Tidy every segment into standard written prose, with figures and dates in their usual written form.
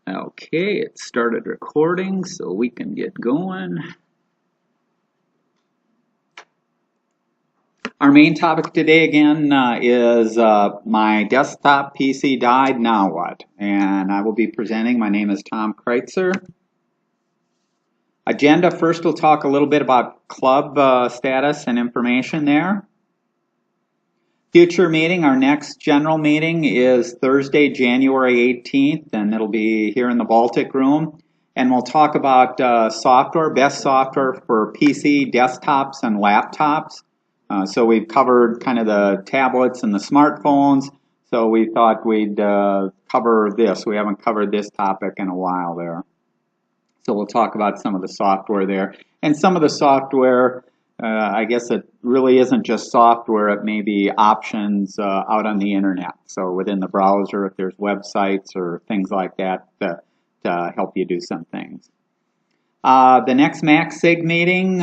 Okay, it started recording, so we can get going. Our main topic today again is my desktop PC died, now what? And I will be presenting. My name is Tom Kreuzer. Agenda, first we'll talk a little bit about club status and information there. Future meeting, our next general meeting is Thursday, January 18th, and it'll be here in the Baltic Room. And we'll talk about software, best software for PC, desktops, and laptops. So we've covered kind of the tablets and the smartphones, so we thought we'd cover this. We haven't covered this topic in a while there. So we'll talk about some of the software there. And some of the software, I guess it really isn't just software, it may be options out on the internet. So within the browser, if there's websites or things like that to help you do some things. The next MaxSig meeting,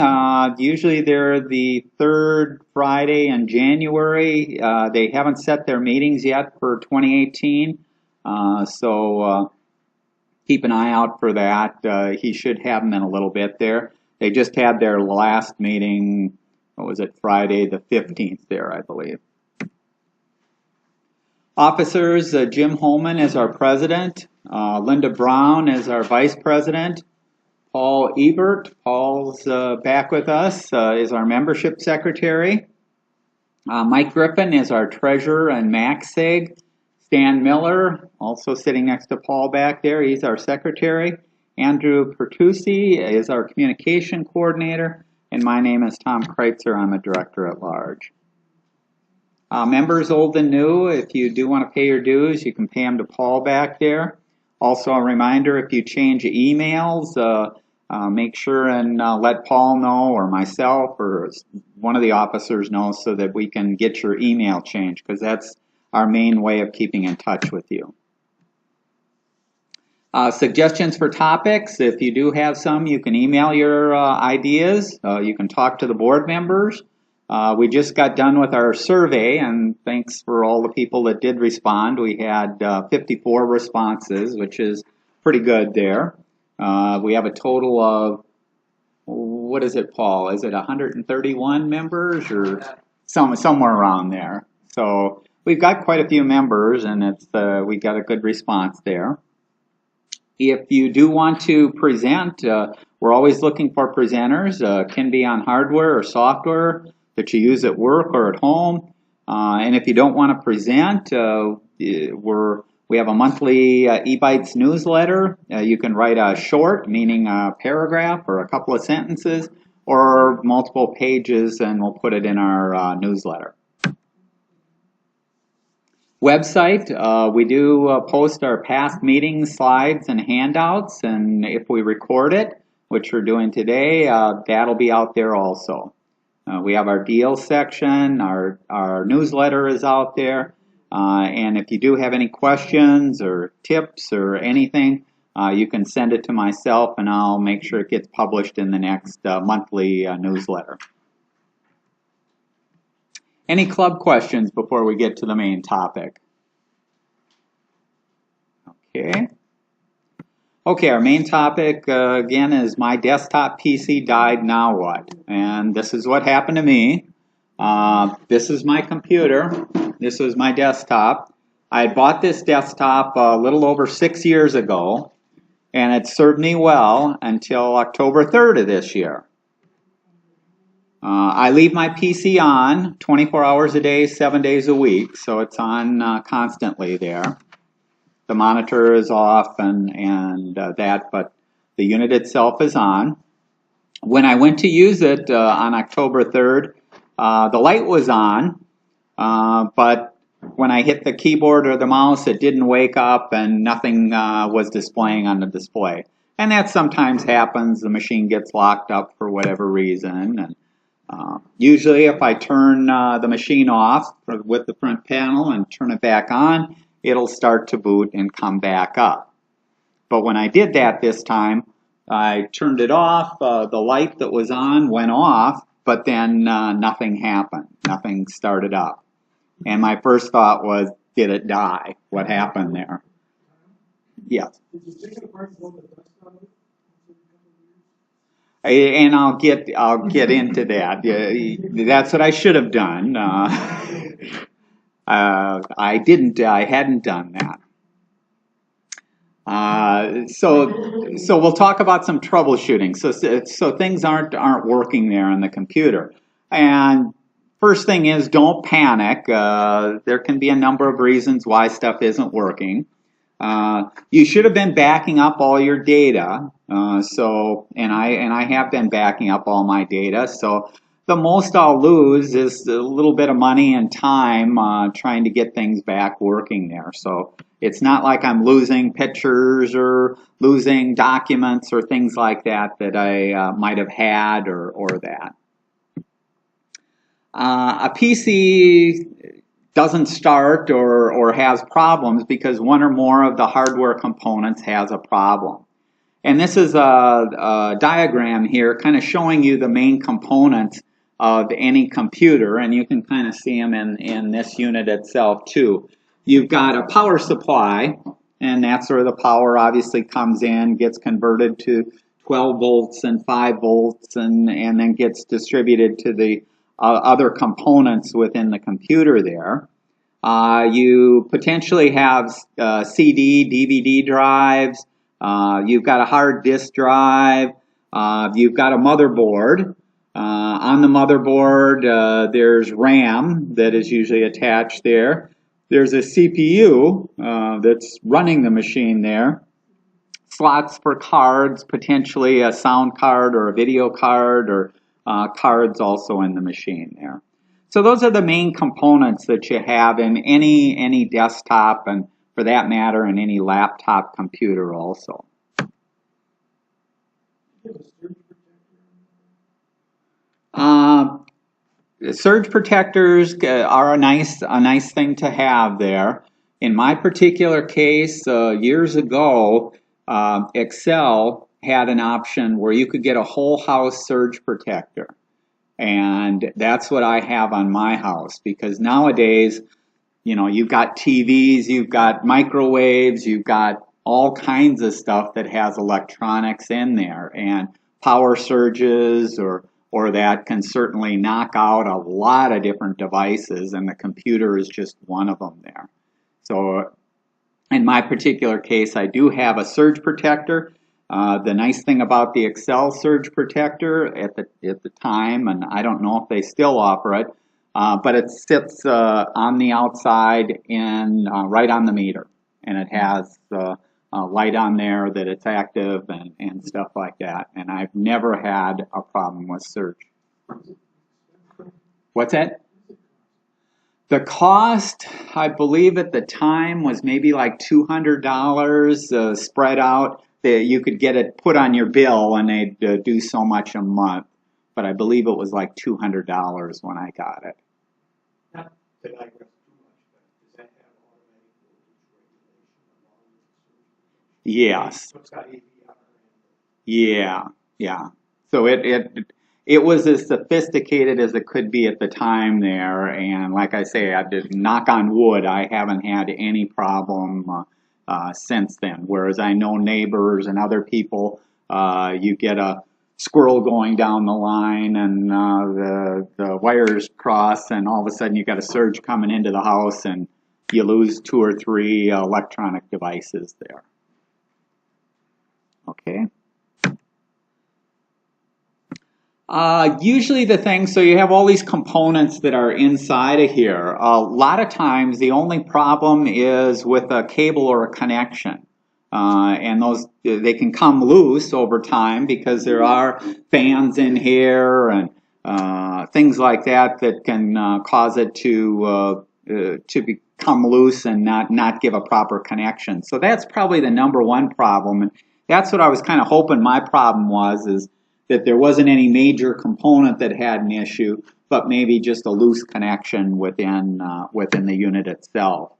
usually they're the third Friday in January. They haven't set their meetings yet for 2018, so keep an eye out for that. He should have them in a little bit there. They just had their last meeting, what was it, Friday the 15th there, I believe. Officers, Jim Holman is our president. Linda Brown is our vice president. Paul Ebert, Paul's back with us, is our membership secretary. Mike Griffin is our treasurer and MaxSig. Stan Miller, also sitting next to Paul back there, he's our secretary. Andrew Pertusi is our communication coordinator. And my name is Tom Kreuzer, I'm a director at large. Members old and new, if you do want to pay your dues, you can pay them to Paul back there. Also a reminder, if you change emails, make sure and let Paul know or myself or one of the officers know so that we can get your email changed, because that's our main way of keeping in touch with you. Suggestions for topics, if you do have some, you can email your ideas. You can talk to the board members. We just got done with our survey, and thanks for all the people that did respond. We had 54 responses, which is pretty good there. We have a total of, what is it, Paul? Is it 131 members or somewhere around there? So we've got quite a few members, and it's we got a good response there. If you do want to present, we're always looking for presenters. Can be on hardware or software that you use at work or at home. And if you don't want to present, we have a monthly eBytes newsletter. You can write a short, meaning a paragraph or a couple of sentences, or multiple pages, and we'll put it in our newsletter. Website, we do post our past meeting slides and handouts, and if we record it, which we're doing today, that'll be out there also. We have our deals section, our newsletter is out there, and if you do have any questions or tips or anything, you can send it to myself and I'll make sure it gets published in the next monthly newsletter. Any club questions before we get to the main topic? Okay, our main topic again is my desktop PC died, now what? And this is what happened to me. This is my computer. This was my desktop. I had bought this desktop a little over 6 years ago, and it served me well until October 3rd of this year. I leave my PC on 24 hours a day, 7 days a week, so it's on constantly there. The monitor is off and that, but the unit itself is on. When I went to use it on October 3rd, the light was on, but when I hit the keyboard or the mouse, it didn't wake up and nothing was displaying on the display. And that sometimes happens. The machine gets locked up for whatever reason. And usually if I turn the machine off with the front panel and turn it back on, it'll start to boot and come back up. But when I did that this time, I turned it off, the light that was on went off, but then nothing happened. Nothing started up. And my first thought was, did it die? What happened there? Yes. Did you take it apart and blow the dust out of it? And I'll get into that. That's what I should have done. I didn't. I hadn't done that. So we'll talk about some troubleshooting. So things aren't working there on the computer. And first thing is, don't panic. There can be a number of reasons why stuff isn't working. You should have been backing up all your data. And I have been backing up all my data. So the most I'll lose is a little bit of money and time trying to get things back working there. So it's not like I'm losing pictures or losing documents or things like that that I might have had or that. A PC doesn't start or has problems because one or more of the hardware components has a problem. And this is a diagram here kind of showing you the main components of any computer, and you can kind of see them in this unit itself too. You've got a power supply, and that's where the power obviously comes in, gets converted to 12 volts and 5 volts, and then gets distributed to the other components within the computer there. You potentially have CD, DVD drives. You've got a hard disk drive. You've got a motherboard. On the motherboard, there's RAM that is usually attached there. There's a CPU that's running the machine there. Slots for cards, potentially a sound card or a video card, or cards also in the machine there. So those are the main components that you have in any desktop, and for that matter in any laptop computer also. Surge protectors are a nice thing to have there. In my particular case, years ago, Excel had an option where you could get a whole house surge protector. And that's what I have on my house, because nowadays, you know, you've got TVs, you've got microwaves, you've got all kinds of stuff that has electronics in there, and power surges or that can certainly knock out a lot of different devices, and the computer is just one of them there. So in my particular case, I do have a surge protector. The nice thing about the Excel surge protector at the time, and I don't know if they still offer it, but it sits on the outside right on the meter, and it has a light on there that it's active and stuff like that. And I've never had a problem with surge. What's that? The cost, I believe at the time, was maybe like $200 spread out. That you could get it put on your bill and they'd do so much a month. But I believe it was like $200 when I got it. Not to digress too much, but does that have automatic voltage regulation along with the surge? Yes. So it's got AVR. Yeah. So it was as sophisticated as it could be at the time there, and like I say, I did knock on wood, I haven't had any problem since then. Whereas I know neighbors and other people, you get a squirrel going down the line, and the wires cross, and all of a sudden you got a surge coming into the house, and you lose 2 or 3 electronic devices there. Okay. Usually the thing, so you have all these components that are inside of here. A lot of times the only problem is with a cable or a connection. And they can come loose over time because there are fans in here and things like that that can cause it to become loose and not give a proper connection. So that's probably the number one problem. And that's what I was kind of hoping my problem was, is that there wasn't any major component that had an issue, but maybe just a loose connection within the unit itself.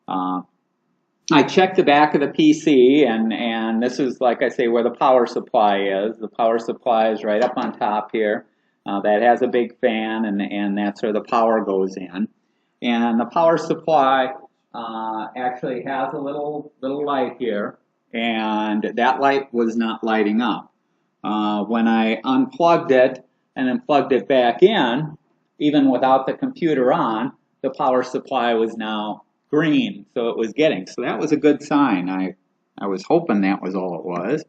I checked the back of the PC, and this is, like I say, where the power supply is. The power supply is right up on top here. That has a big fan, and that's where the power goes in. And the power supply actually has a little light here. and that light was not lighting up. When I unplugged it and then plugged it back in, even without the computer on, the power supply was now green, so it was getting. So that was a good sign. I was hoping that was all it was.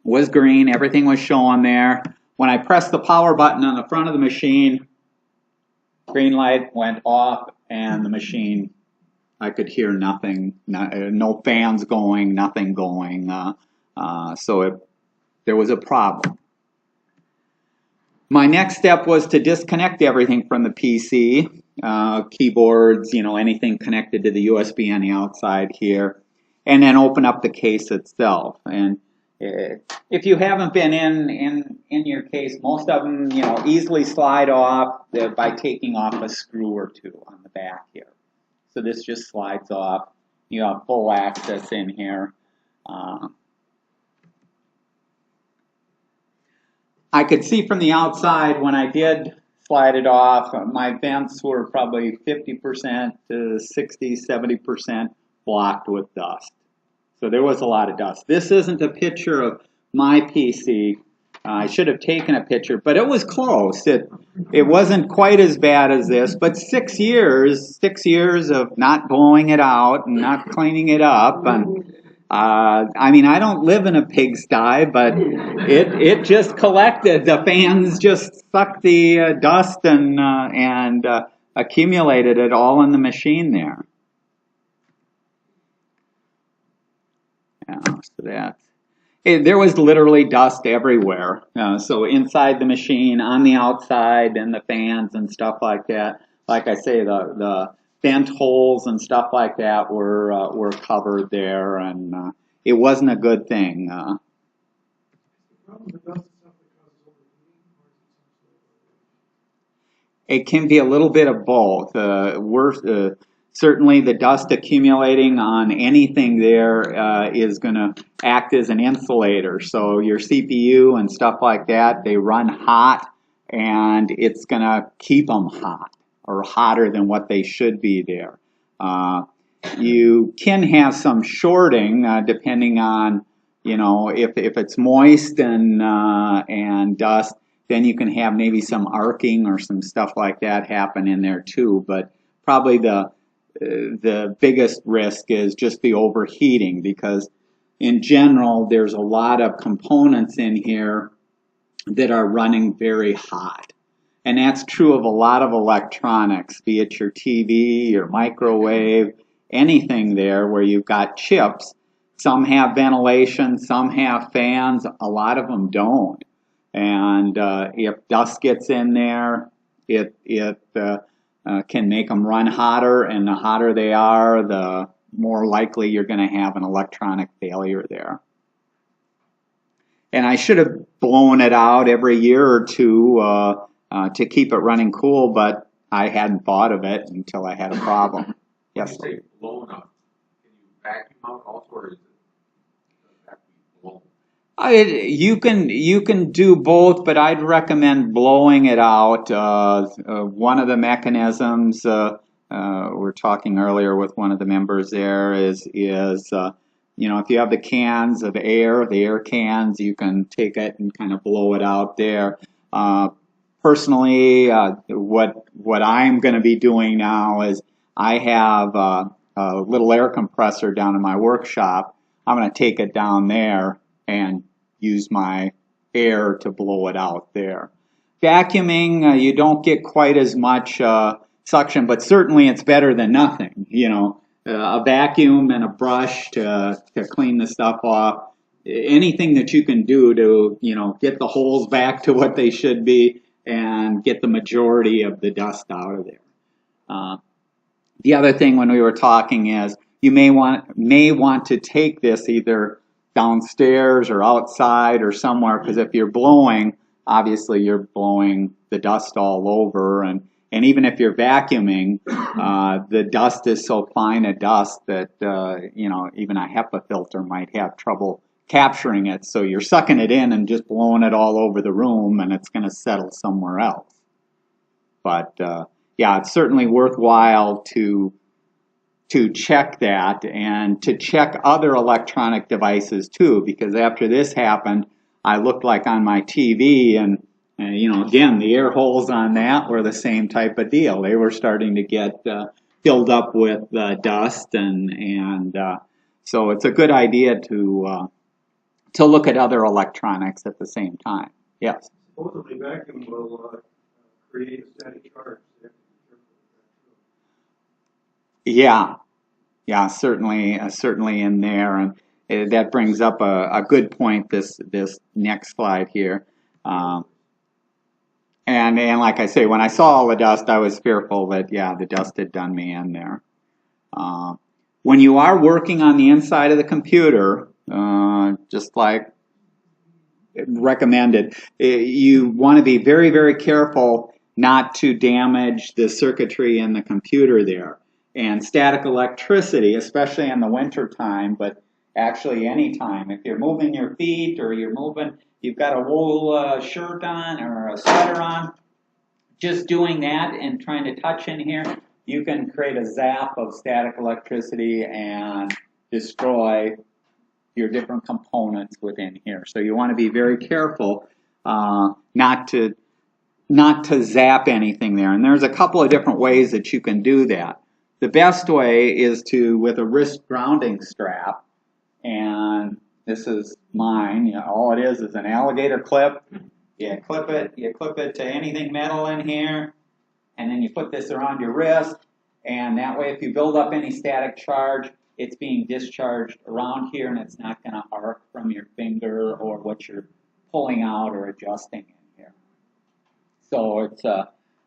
Was green, everything was showing there. When I pressed the power button on the front of the machine, green light went off, and the machine, I could hear nothing, no fans going, nothing going. So there was a problem. My next step was to disconnect everything from the PC, keyboards, anything connected to the USB on the outside here, and then open up the case itself. And if you haven't been in your case, most of them, easily slide off by taking off a screw or two on the back here. So this just slides off. You have full access in here. I could see from the outside when I did slide it off, my vents were probably 50% to 60, 70% blocked with dust. So there was a lot of dust. This isn't a picture of my PC. I should have taken a picture, but it was close. It wasn't quite as bad as this, but 6 years of not blowing it out and not cleaning it up. And I mean, I don't live in a pigsty, but it just collected. The fans just sucked the dust and accumulated it all in the machine there. Yeah, so that. There was literally dust everywhere. So inside the machine, on the outside, and the fans and stuff like that. Like I say, the vent holes and stuff like that were covered there, and it wasn't a good thing. It can be a little bit of both. Certainly the dust accumulating on anything there is going to act as an insulator. So your CPU and stuff like that, they run hot, and it's going to keep them hot or hotter than what they should be there. You can have some shorting depending on, if it's moist and dust, then you can have maybe some arcing or some stuff like that happen in there too. But probably the biggest risk is just the overheating, because in general there's a lot of components in here that are running very hot, and that's true of a lot of electronics, be it your TV, your microwave, anything there where you've got chips. Some have ventilation, some have fans, a lot of them don't, and if dust gets in there, it can make them run hotter, and the hotter they are, the more likely you're going to have an electronic failure there. And I should have blown it out every year or two to keep it running cool, but I hadn't thought of it until I had a problem. Yes? When you say blown up, can you vacuum out also, or is it blown? You can do both, but I'd recommend blowing it out. One of the mechanisms we're talking earlier with one of the members there is if you have the cans of air, the air cans, you can take it and kind of blow it out there. Personally, what I'm going to be doing now is I have a little air compressor down in my workshop. I'm going to take it down there and use my air to blow it out there. Vacuuming, you don't get quite as much suction, but certainly it's better than nothing. A vacuum and a brush to clean the stuff off. Anything that you can do to get the holes back to what they should be and get the majority of the dust out of there. The other thing when we were talking is you may want to take this either downstairs or outside or somewhere, because if you're blowing, obviously you're blowing the dust all over, and even if you're vacuuming, the dust is so fine a dust that even a HEPA filter might have trouble capturing it, so you're sucking it in and just blowing it all over the room, and it's going to settle somewhere else. But yeah, it's certainly worthwhile to to check that and to check other electronic devices too, because after this happened, I looked like on my TV and you know, again, the air holes on that were the same type of deal. They were starting to get filled up with dust, and so it's a good idea to look at other electronics at the same time. Yes. Supposedly vacuum will create a static charge. So you have to be careful with that too. Yeah, certainly in there, and that brings up a good point. This next slide here. And like I say, when I saw all the dust, I was fearful that, yeah, the dust had done me in there. When you are working on the inside of the computer, just like recommended, you want to be very, very careful not to damage the circuitry in the computer there. And static electricity, especially in the winter time, but actually any time, if you're moving your feet or you've got a wool shirt on or a sweater on, just doing that and trying to touch in here, you can create a zap of static electricity and destroy your different components within here. So you want to be very careful not to zap anything there. And there's a couple of different ways that you can do that. The best way is with a wrist grounding strap, and this is mine. You know, all it is an alligator clip. You clip it to anything metal in here, and then you put this around your wrist, and that way if you build up any static charge, it's being discharged around here, and it's not going to arc from your finger or what you're pulling out or adjusting in here. So it's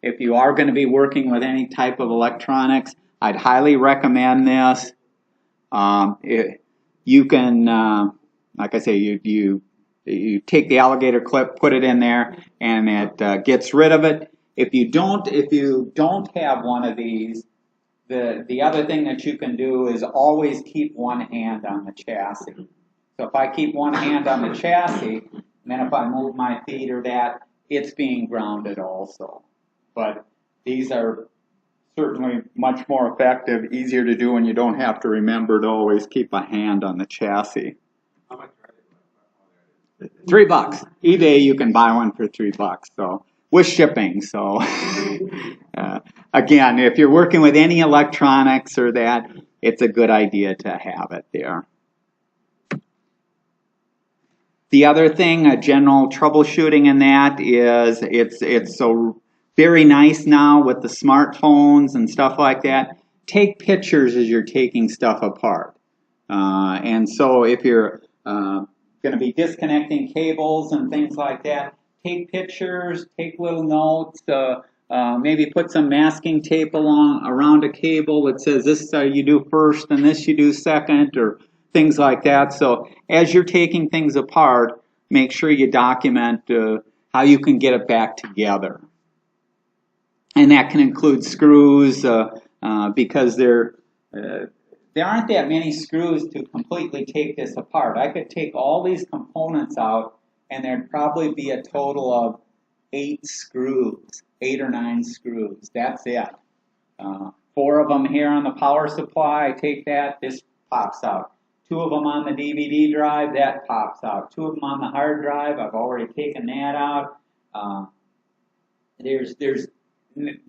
if you are going to be working with any type of electronics, I'd highly recommend this. You can, like I say, you take the alligator clip, put it in there, and it gets rid of it. If you don't have one of these, the other thing that you can do is always keep one hand on the chassis. So if I keep one hand on the chassis, and then if I move my feet or that, it's being grounded also. But these are certainly much more effective, easier to do when you don't have to remember to always keep a hand on the chassis. How much are they? $3. eBay, you can buy one for $3. So with shipping. So again, if you're working with any electronics or that, it's a good idea to have it there. The other thing, general troubleshooting in that is it's so very nice now with the smartphones and stuff like that. Take pictures as you're taking stuff apart. And so if you're going to be disconnecting cables and things like that, take pictures, take little notes, maybe put some masking tape around a cable that says this you do first and this you do second, or things like that. So as you're taking things apart, make sure you document how you can get it back together. And that can include screws because there aren't that many screws to completely take this apart. I could take all these components out and there'd probably be a total of 8 or 9 screws. That's it. 4 of them here on the power supply, I take that, this pops out. 2 of them on the DVD drive, that pops out. 2 of them on the hard drive, I've already taken that out. There's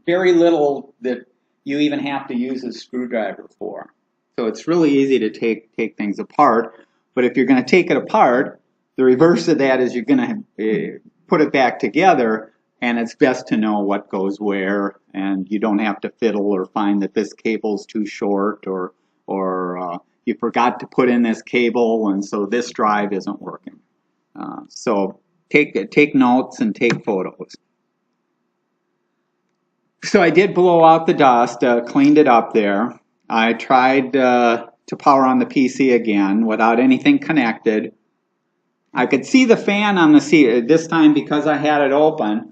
very little that you even have to use a screwdriver for. So it's really easy to take things apart. But if you're going to take it apart, the reverse of that is you're going to put it back together, and it's best to know what goes where, and you don't have to fiddle or find that this cable's too short, or you forgot to put in this cable, and so this drive isn't working. So take notes and take photos. So I did blow out the dust, cleaned it up there. I tried to power on the PC again without anything connected. I could see the fan on the CPU. This time, because I had it open,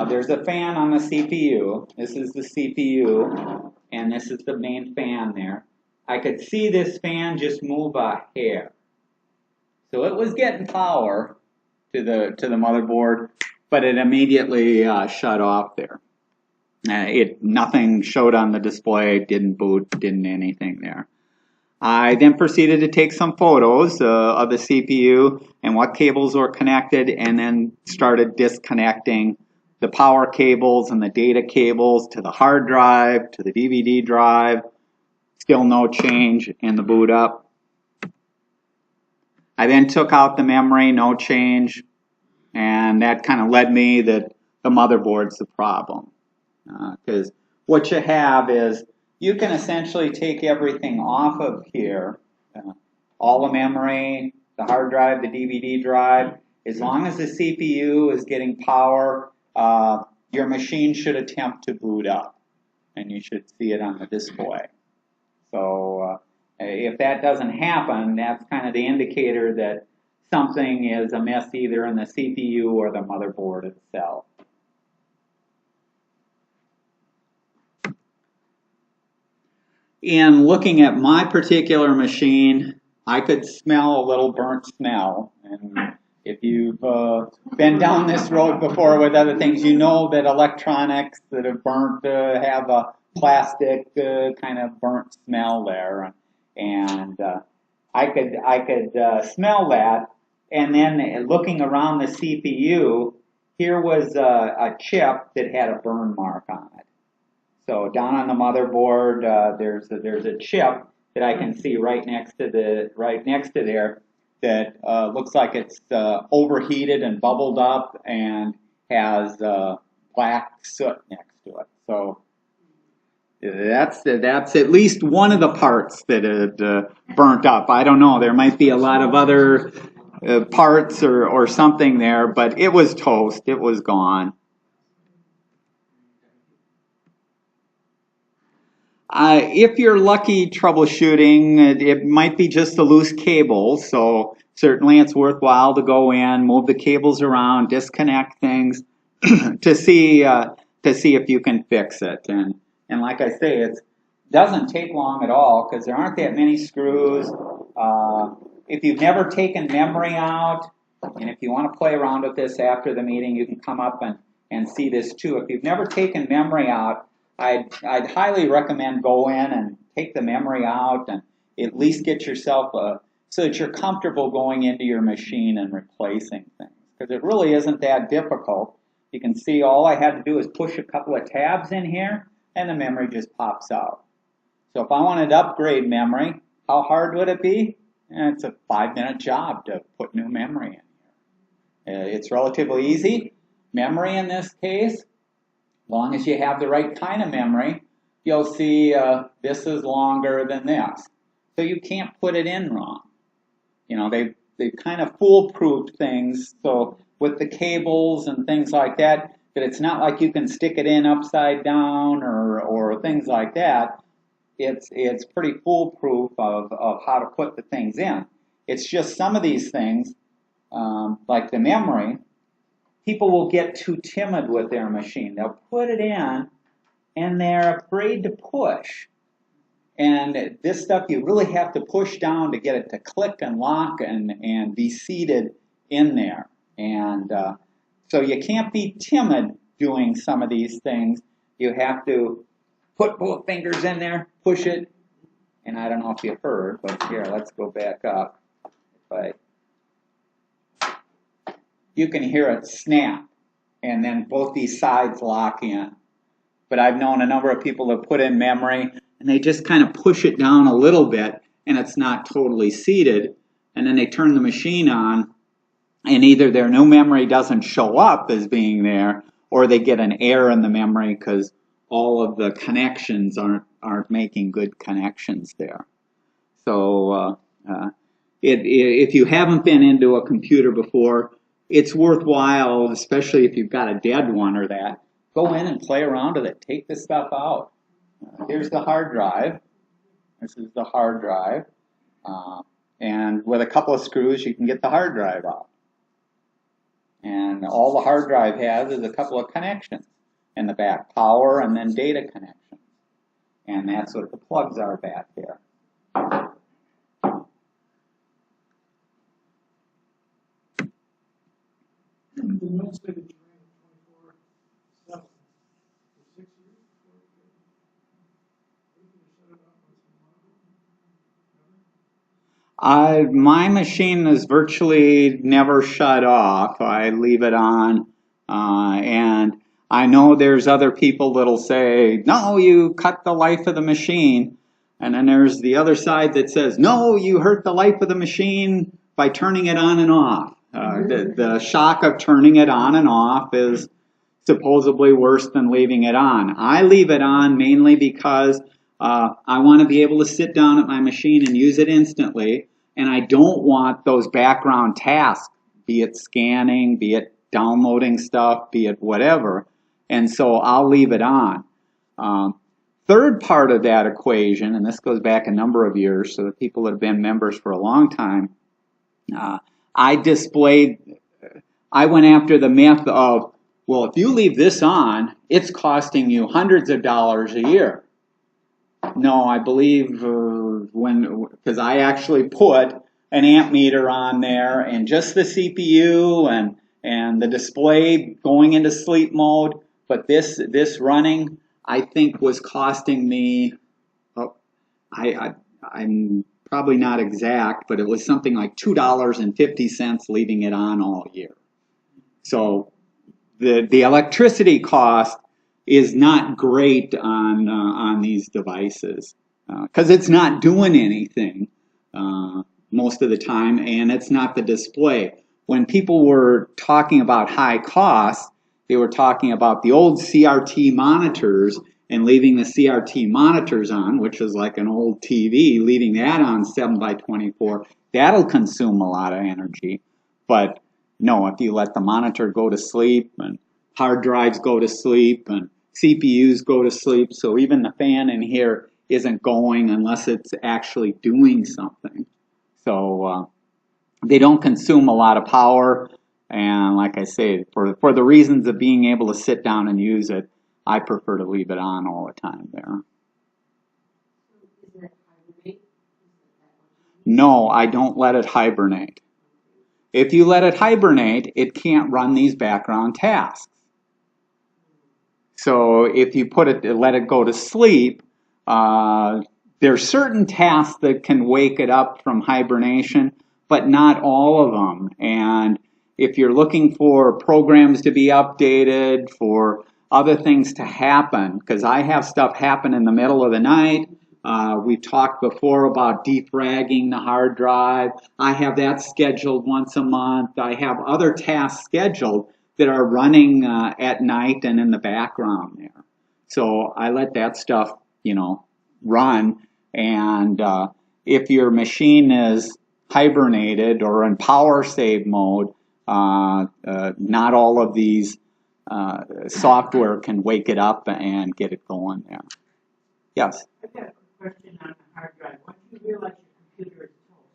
there's a fan on the CPU. This is the CPU, and this is the main fan there. I could see this fan just move a hair. So it was getting power to the motherboard, but it immediately shut off there. Nothing showed on the display, didn't boot, didn't anything there. I then proceeded to take some photos of the CPU and what cables were connected, and then started disconnecting the power cables and the data cables to the hard drive, to the DVD drive. Still no change in the boot up. I then took out the memory, no change, and that kind of led me that the motherboard's the problem. Because what you have is you can essentially take everything off of here, all the memory, the hard drive, the DVD drive. As long as the CPU is getting power, your machine should attempt to boot up, and you should see it on the display. So if that doesn't happen, that's kind of the indicator that something is amiss either in the CPU or the motherboard itself. In looking at my particular machine, I could smell a little burnt smell. And if you've been down this road before with other things, you know that electronics that have burnt have a plastic kind of burnt smell there. And I could smell that. And then looking around the CPU, here was a chip that had a burn mark on it. So down on the motherboard, there's a chip that I can see right next to there that looks like it's overheated and bubbled up and has black soot next to it. So that's at least one of the parts that had burnt up. I don't know. There might be a lot of other parts or something there, but it was toast. It was gone. If you're lucky troubleshooting, it might be just a loose cable, so certainly it's worthwhile to go in, move the cables around, disconnect things to see if you can fix it. And like I say, it doesn't take long at all because there aren't that many screws. If you've never taken memory out, and if you want to play around with this after the meeting, you can come up and see this too. If you've never taken memory out, I'd highly recommend go in and take the memory out and at least get yourself so that you're comfortable going into your machine and replacing things. Because it really isn't that difficult. You can see all I had to do is push a couple of tabs in here and the memory just pops out. So if I wanted to upgrade memory, how hard would it be? It's a 5-minute job to put new memory in here. It's relatively easy. Memory in this case, as long as you have the right kind of memory, you'll see this is longer than this. So you can't put it in wrong. You know, they've kind of foolproof things. So with the cables and things like that, that it's not like you can stick it in upside down or things like that. It's pretty foolproof of how to put the things in. It's just some of these things, like the memory, people will get too timid with their machine. They'll put it in, and they're afraid to push. And this stuff, you really have to push down to get it to click and lock and be seated in there. And so you can't be timid doing some of these things. You have to put both fingers in there, push it. And I don't know if you heard, but here, let's go back up. You can hear it snap, and then both these sides lock in. But I've known a number of people that put in memory, and they just kind of push it down a little bit, and it's not totally seated, and then they turn the machine on, and either their new memory doesn't show up as being there, or they get an error in the memory because all of the connections aren't making good connections there. So if you haven't been into a computer before, it's worthwhile, especially if you've got a dead one or that, go in and play around with it. Take the stuff out. Here's the hard drive. This is the hard drive. And with a couple of screws, you can get the hard drive out. And all the hard drive has is a couple of connections in the back, power and then data connections. And that's what the plugs are back here. The notes say that you ran 24/7 for 6 years? My machine is virtually never shut off. I leave it on, and I know there's other people that'll say, no, you cut the life of the machine. And then there's the other side that says, no, you hurt the life of the machine by turning it on and off. The shock of turning it on and off is supposedly worse than leaving it on. I leave it on mainly because I want to be able to sit down at my machine and use it instantly, and I don't want those background tasks, be it scanning, be it downloading stuff, be it whatever, and so I'll leave it on. Third part of that equation, and this goes back a number of years, so the people that have been members for a long time, I went after the myth of, well, if you leave this on, it's costing you hundreds of dollars a year. No, I believe because I actually put an amp meter on there and just the CPU and the display going into sleep mode, but this running, I think was costing me, I'm probably not exact, but it was something like $2.50 leaving it on all year. So the electricity cost is not great on these devices because it's not doing anything most of the time, and it's not the display. When people were talking about high costs, they were talking about the old CRT monitors and leaving the CRT monitors on, which is like an old TV, leaving that on 7x24. That'll consume a lot of energy. But no, if you let the monitor go to sleep and hard drives go to sleep and CPUs go to sleep, so even the fan in here isn't going unless it's actually doing something. So they don't consume a lot of power, and like I say, for the reasons of being able to sit down and use it, I prefer to leave it on all the time there. No, I don't let it hibernate. If you let it hibernate, it can't run these background tasks. So if you let it go to sleep, there's certain tasks that can wake it up from hibernation, but not all of them. And if you're looking for programs to be updated, for other things to happen, because I have stuff happen in the middle of the night. We talked before about defragging the hard drive. I have that scheduled once a month. I have other tasks scheduled that are running at night and in the background there. So I let that stuff, run. And if your machine is hibernated or in power save mode, not all of these software can wake it up and get it going there. Yes? I've got a question on the hard drive. Once you realize your computer is toast,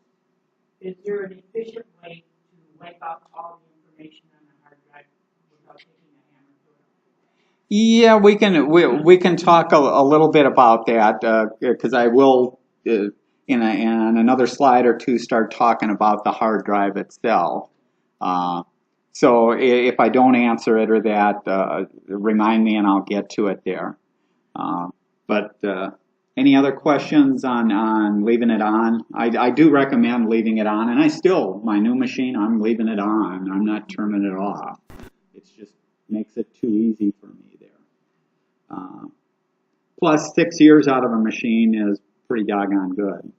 is there an efficient way to wipe out all the information on the hard drive without taking a hammer to it? Yeah, we can talk a little bit about that because I will in another slide or two start talking about the hard drive itself. So if I don't answer it or that, remind me and I'll get to it there. But any other questions on leaving it on? I do recommend leaving it on, and my new machine, I'm leaving it on. I'm not turning it off. It just makes it too easy for me there. Plus, 6 years out of a machine is pretty doggone good.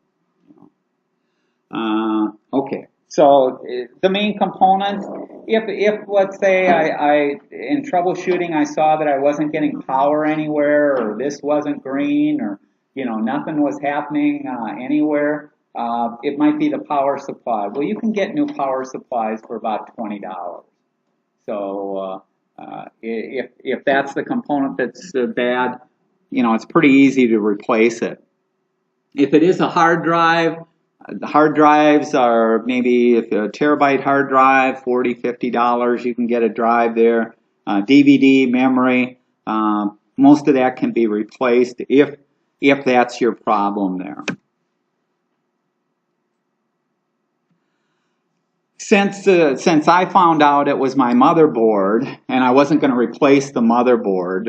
Okay. So the main components, if let's say in troubleshooting I saw that I wasn't getting power anywhere, or this wasn't green, or nothing was happening anywhere, it might be the power supply. Well, you can get new power supplies for about $20. So if that's the component that's bad, it's pretty easy to replace it. If it is a hard drive, the hard drives are maybe if a terabyte hard drive, $40, $50, you can get a drive there. DVD, memory, most of that can be replaced if that's your problem there. Since I found out it was my motherboard and I wasn't going to replace the motherboard,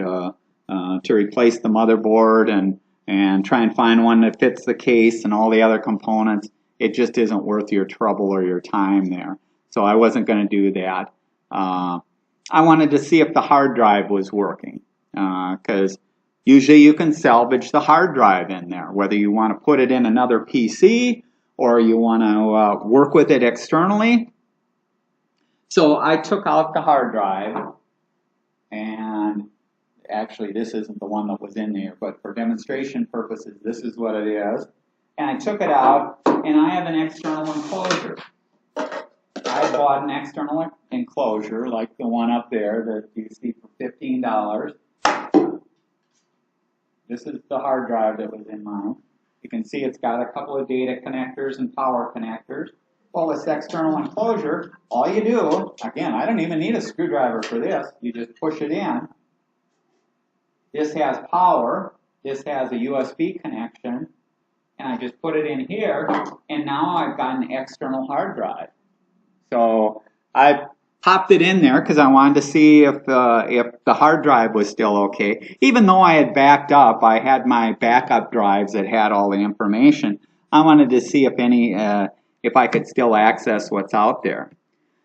and try and find one that fits the case and all the other components, it just isn't worth your trouble or your time there. So I wasn't going to do that. I wanted to see if the hard drive was working, because usually you can salvage the hard drive in there, whether you want to put it in another PC or you want to work with it externally. So I took out the hard drive, and actually this isn't the one that was in there, but for demonstration purposes, this is what it is. And I took it out, and I have an external enclosure. I bought an external enclosure like the one up there that you see for $15. This is the hard drive that was in mine. You can see it's got a couple of data connectors and power connectors. Well, this external enclosure, all you do, again, I don't even need a screwdriver for this. You just push it in. This has power. This has a USB connection. And I just put it in here, and now I've got an external hard drive. So I popped it in there because I wanted to see if the hard drive was still okay. Even though I had backed up, I had my backup drives that had all the information. I wanted to see if I could still access what's out there.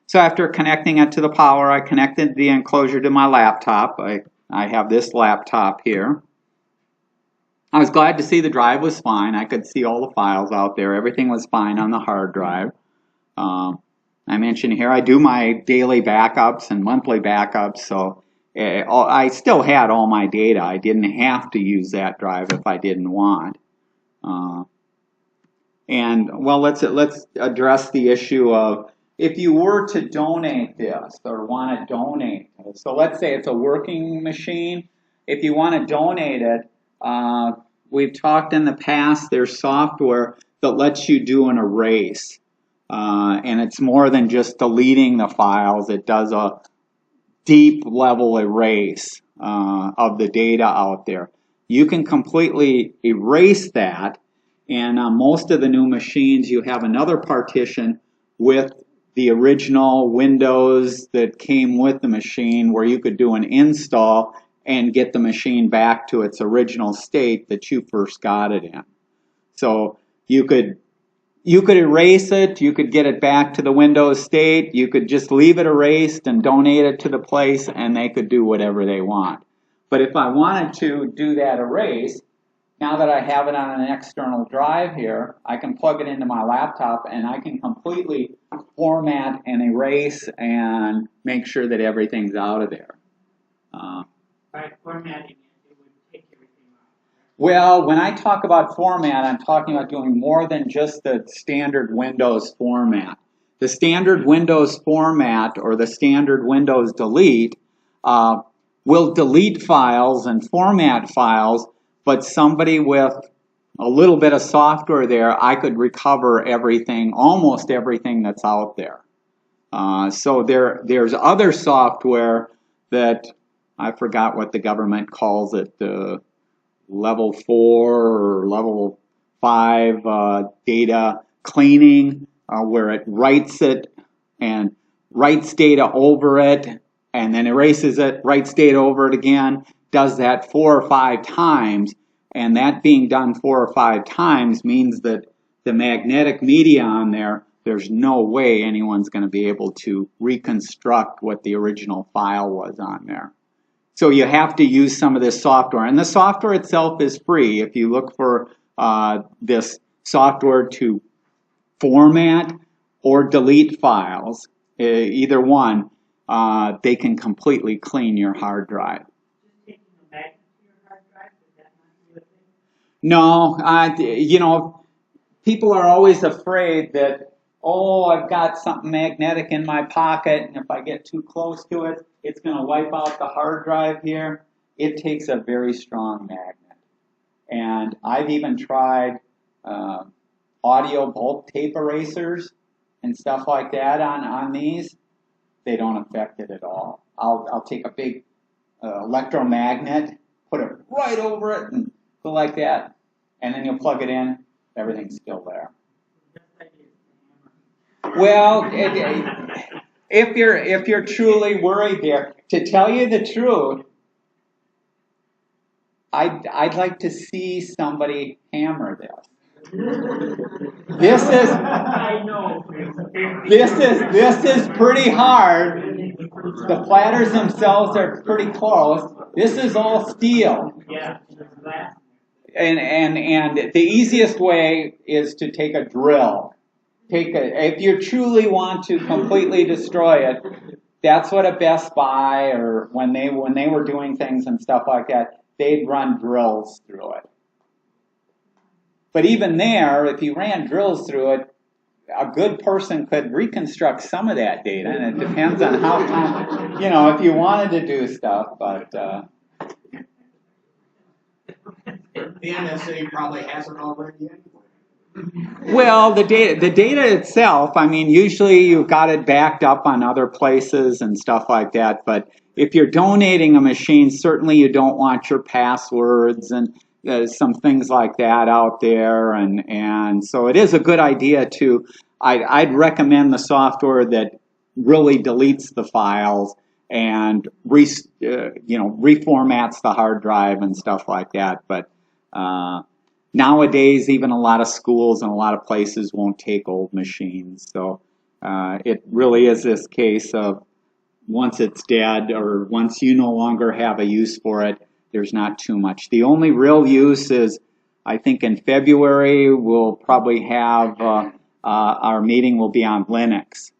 So after connecting it to the power, I connected the enclosure to my laptop. I have this laptop here. I was glad to see the drive was fine. I could see all the files out there. Everything was fine on the hard drive. I mentioned here I do my daily backups and monthly backups, so I still had all my data. I didn't have to use that drive if I didn't want. And well, let's address the issue of if you were to donate this or want to donate it. So let's say it's a working machine. If you want to donate it, we've talked in the past, there's software that lets you do an erase. And it's more than just deleting the files. It does a deep level erase of the data out there. You can completely erase that, and on most of the new machines you have another partition with the original Windows that came with the machine where you could do an install and get the machine back to its original state that you first got it in. So you could erase it, you could get it back to the Windows state, you could just leave it erased and donate it to the place, and they could do whatever they want. But if I wanted to do that erase, now that I have it on an external drive here, I can plug it into my laptop and I can completely format and erase and make sure that everything's out of there. By formatting it would take everything out. Well, when I talk about format, I'm talking about doing more than just the standard Windows format. The standard Windows format or the standard Windows delete will delete files and format files, but somebody with a little bit of software there, I could recover everything, almost everything that's out there. So there's other software that I forgot what the government calls it, level 4 or level 5 data cleaning, where it writes it and writes data over it and then erases it, writes data over it again, does that 4 or 5 times, and that being done 4 or 5 times means that the magnetic media on there, there's no way anyone's going to be able to reconstruct what the original file was on there. So you have to use some of this software, and the software itself is free. If you look for this software to format or delete files, either one, they can completely clean your hard drive. Just taking a magnet to your hard drive, is that not the thing? No, you know, people are always afraid that, oh, I've got something magnetic in my pocket, and if I get too close to it, it's going to wipe out the hard drive here. It takes a very strong magnet. And I've even tried audio bulk tape erasers and stuff like that on these. They don't affect it at all. I'll take a big electromagnet, put it right over it, and go like that. And then you'll plug it in, everything's still there. Well, if you're truly worried there, to tell you the truth, I'd like to see somebody hammer this. This is I know. this is pretty hard. The platters themselves are pretty close. This is all steel. Yeah. And the easiest way is to take a drill. If you truly want to completely destroy it, that's what a Best Buy or when they were doing things and stuff like that, they'd run drills through it. But even there, if you ran drills through it, a good person could reconstruct some of that data, and it depends on how, if you wanted to do stuff, but. The NSA probably hasn't already anyway. Well, the data itself, I mean, usually you've got it backed up on other places and stuff like that, but if you're donating a machine, certainly you don't want your passwords and some things like that out there, and so it is a good idea to, I'd recommend the software that really deletes the files and reformats the hard drive and stuff like that, but nowadays, even a lot of schools and a lot of places won't take old machines. So it really is this case of once it's dead or once you no longer have a use for it, there's not too much. The only real use is, I think in February, we'll probably have our meeting will be on Linux.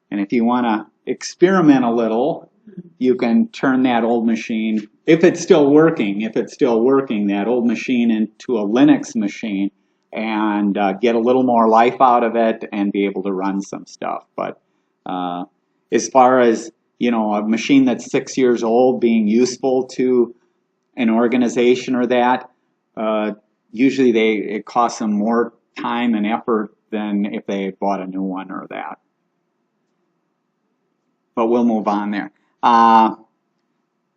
And if you want to experiment a little, you can turn that old machine, if it's still working, that old machine into a Linux machine and get a little more life out of it and be able to run some stuff. But as far as, a machine that's 6 years old being useful to an organization or that, usually it costs them more time and effort than if they bought a new one or that. But we'll move on there.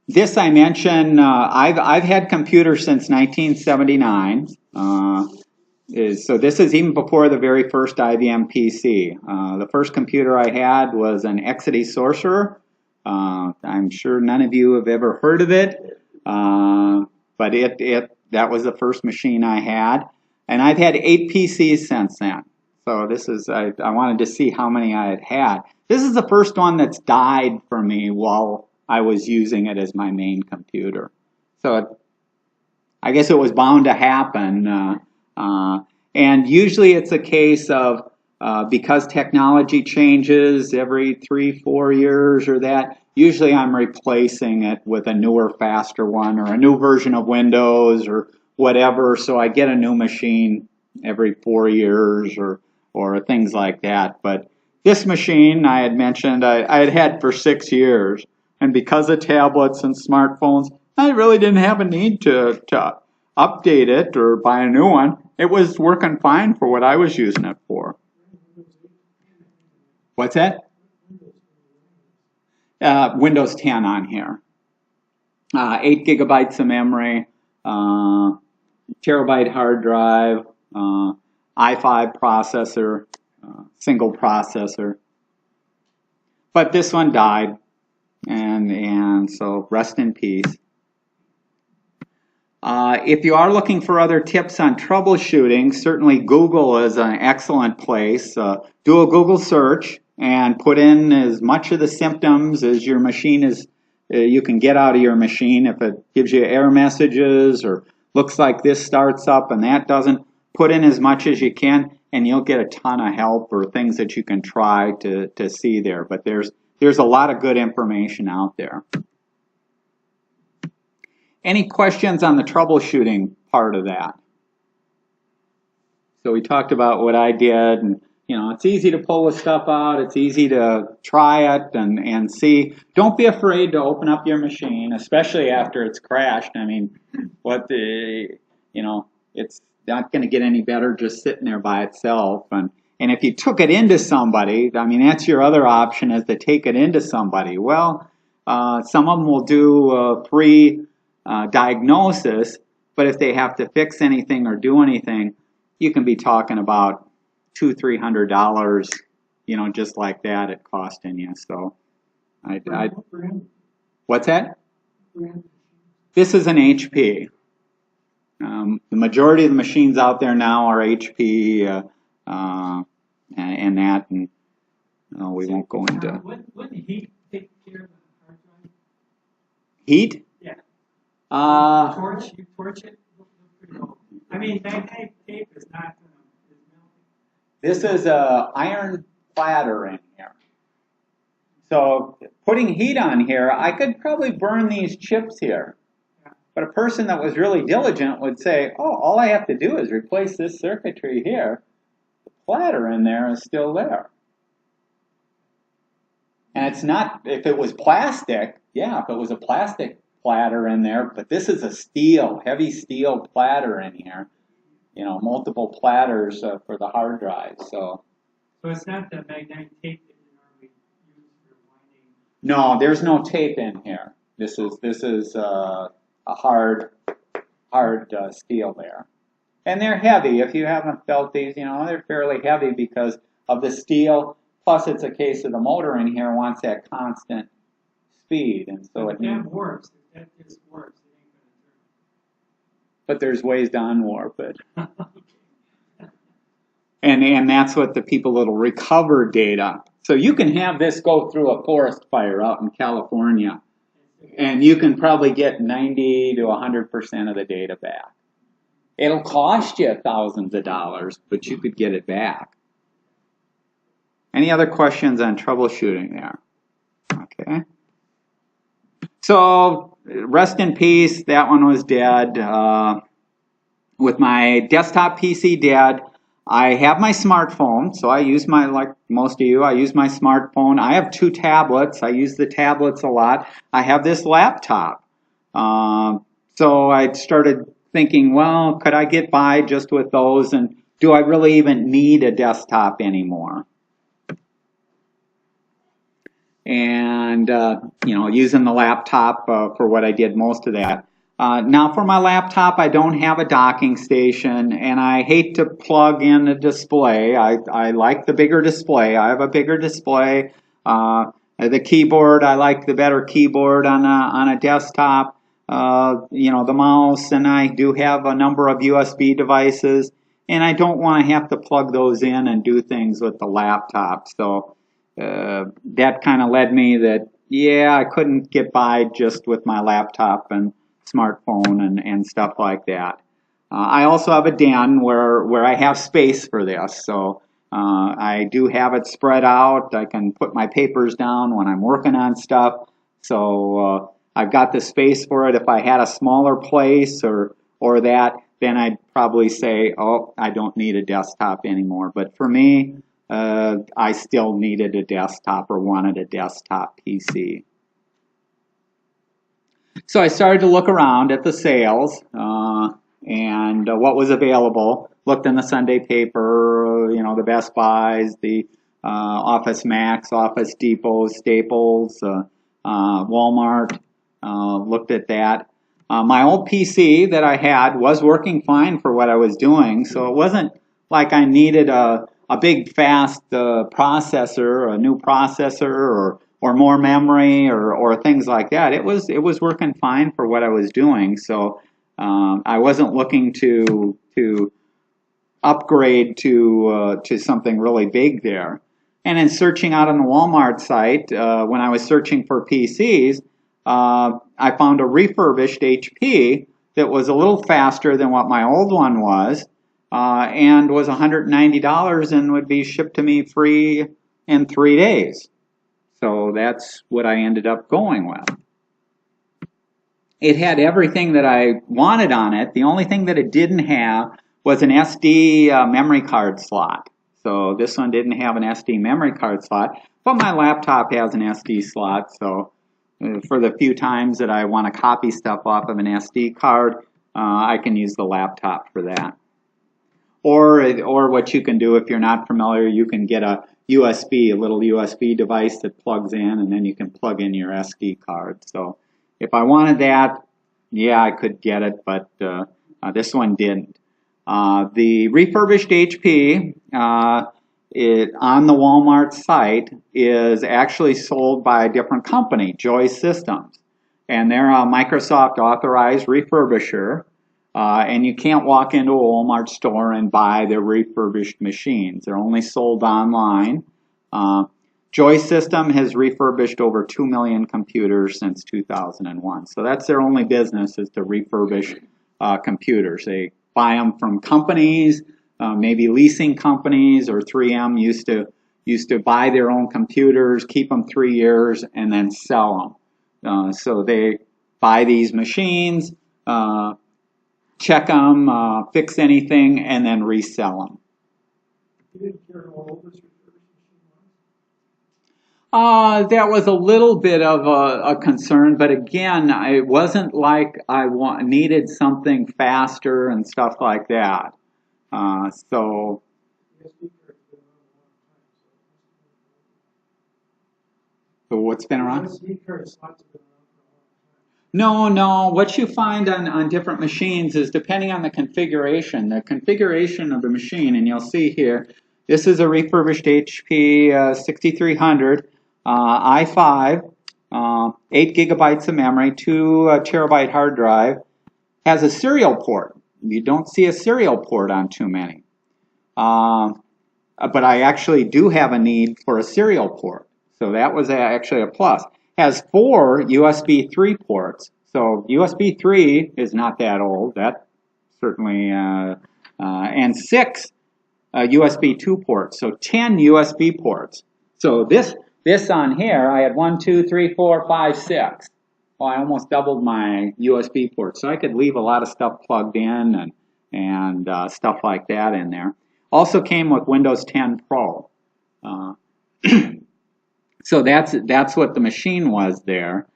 This I mentioned, I've had computers since 1979. So this is even before the very first IBM PC. The first computer I had was an Exidy Sorcerer. I'm sure none of you have ever heard of it, but that was the first machine I had. And I've had 8 PCs since then. So this is, I wanted to see how many I had. This is the first one that's died for me while I was using it as my main computer. So I guess it was bound to happen. And usually it's a case of, because technology changes every 3-4 years or that, usually I'm replacing it with a newer, faster one or a new version of Windows or whatever. So I get a new machine every 4 years or things like that. But this machine I had mentioned I had for 6 years. And because of tablets and smartphones, I really didn't have a need to update it or buy a new one. It was working fine for what I was using it for. What's that? Windows 10 on here. 8 gigabytes of memory, terabyte hard drive, i5 processor, single processor. But this one died, and so rest in peace. If you are looking for other tips on troubleshooting, certainly Google is an excellent place. Do a Google search and put in as much of the symptoms as your machine is, you can get out of your machine. If it gives you error messages or looks like this starts up and that doesn't, put in as much as you can and you'll get a ton of help or things that you can try to see there. But there's a lot of good information out there. Any questions on the troubleshooting part of that? So we talked about what I did, and it's easy to pull the stuff out, it's easy to try it and see. Don't be afraid to open up your machine, especially after it's crashed. I mean, it's not going to get any better just sitting there by itself. And if you took it into somebody, I mean, that's your other option, is to take it into somebody. Well, some of them will do free diagnosis, but if they have to fix anything or do anything, you can be talking about $200-300, just like that, it costing you. So, what's that? This is an HP. The majority of the machines out there now are HP and that, and we won't go into Wouldn't heat take care of the hard drive? heat. Yeah. Uh, You torch it. Look pretty low. I mean, magnetic tape is not is melting. This is a iron platter in here. So putting heat on here, I could probably burn these chips here. But a person that was really diligent would say, oh, all I have to do is replace this circuitry here. The platter in there is still there. And it's not, if it was plastic, yeah, if it was a plastic platter in there, but this is a steel, heavy steel platter in here. You know, multiple platters for the hard drive. So it's not the magnetic tape that you normally use for winding. no, there's no tape in here. This is a hard steel there, and they're heavy. If you haven't felt these, you know, they're fairly heavy because of the steel. Plus, it's a case of the motor in here wants that constant speed, and so If that warps, if that just warps, it ain't gonna turn. but there's ways to unwarp it. And that's what the people that'll recover data. So you can have this go through a forest fire out in California, and you can probably get 90 to 100% of the data back. It'll cost you thousands of dollars, but you could get it back. Any other questions on troubleshooting there? Okay. So rest in peace, that one was dead. With my desktop PC dead, I have my smartphone, so I use my, like most of you, I use my smartphone. I have 2 tablets. I use the tablets a lot. I have this laptop. So I started thinking, well, could I get by just with those, and do I really even need a desktop anymore? And, you know, using the laptop for what I did most of that. Now for my laptop, I don't have a docking station, and I hate to plug in a display. I like the bigger display. I have a bigger display. The keyboard, I like the better keyboard on a desktop. You know, the mouse, and I do have a number of USB devices, and I don't want to have to plug those in and do things with the laptop. So that kind of led me that, yeah, I couldn't get by just with my laptop and smartphone and stuff like that. I also have a den where I have space for this, so I do have it spread out. I can put my papers down when I'm working on stuff, so I've got the space for it. If I had a smaller place or that, then I'd probably say, oh, I don't need a desktop anymore. But for me, I still needed a desktop or wanted a desktop PC. So I started to look around at the sales and what was available. Looked in the Sunday paper, you know, the Best Buys, the Office Max, Office Depot, Staples, Walmart. Looked at that. My old PC that I had was working fine for what I was doing, so it wasn't like I needed a big fast processor, a new processor, or more memory, or things like that. It was working fine for what I was doing, so I wasn't looking to upgrade to something really big there. And in searching out on the Walmart site, when I was searching for PCs, I found a refurbished HP that was a little faster than what my old one was, and was $190 and would be shipped to me free in 3 days. So that's what I ended up going with. It had everything that I wanted on it. The only thing that it didn't have was an SD memory card slot. So this one didn't have an SD memory card slot, but my laptop has an SD slot. So for the few times that I want to copy stuff off of an SD card, I can use the laptop for that. Or what you can do, if you're not familiar, you can get a little USB device that plugs in, and then you can plug in your SD card. So if I wanted that, yeah, I could get it, but this one didn't. The refurbished HP on the Walmart site is actually sold by a different company, Joy Systems, and they're a Microsoft authorized refurbisher. And you can't walk into a Walmart store and buy their refurbished machines. They're only sold online. Joy System has refurbished over 2 million computers since 2001. So that's their only business, is to refurbish computers. They buy them from companies, maybe leasing companies, or 3M used to buy their own computers, keep them 3 years, and then sell them. So they buy these machines, check them, fix anything, and then resell them. You didn't care how old this refurbished machine was? That was a little bit of a concern, but again, it wasn't like I needed something faster and stuff like that. So, USB card's been around a long time, so what's been around? USB card slots have been around for a long time. No. What you find on different machines is depending on the configuration of the machine, and you'll see here, this is a refurbished HP 6300 i5, 8 gigabytes of memory, 2 terabyte hard drive, has a serial port. You don't see a serial port on too many. But I actually do have a need for a serial port. So that was actually a plus. Has 4 USB 3 ports. So USB 3 is not that old. That certainly, and 6 USB 2 ports. So 10 USB ports. So this on here, I had 1, 2, 3, 4, 5, 6. Well, I almost doubled my USB ports. So I could leave a lot of stuff plugged in and stuff like that in there. Also came with Windows 10 Pro. So that's what the machine was there.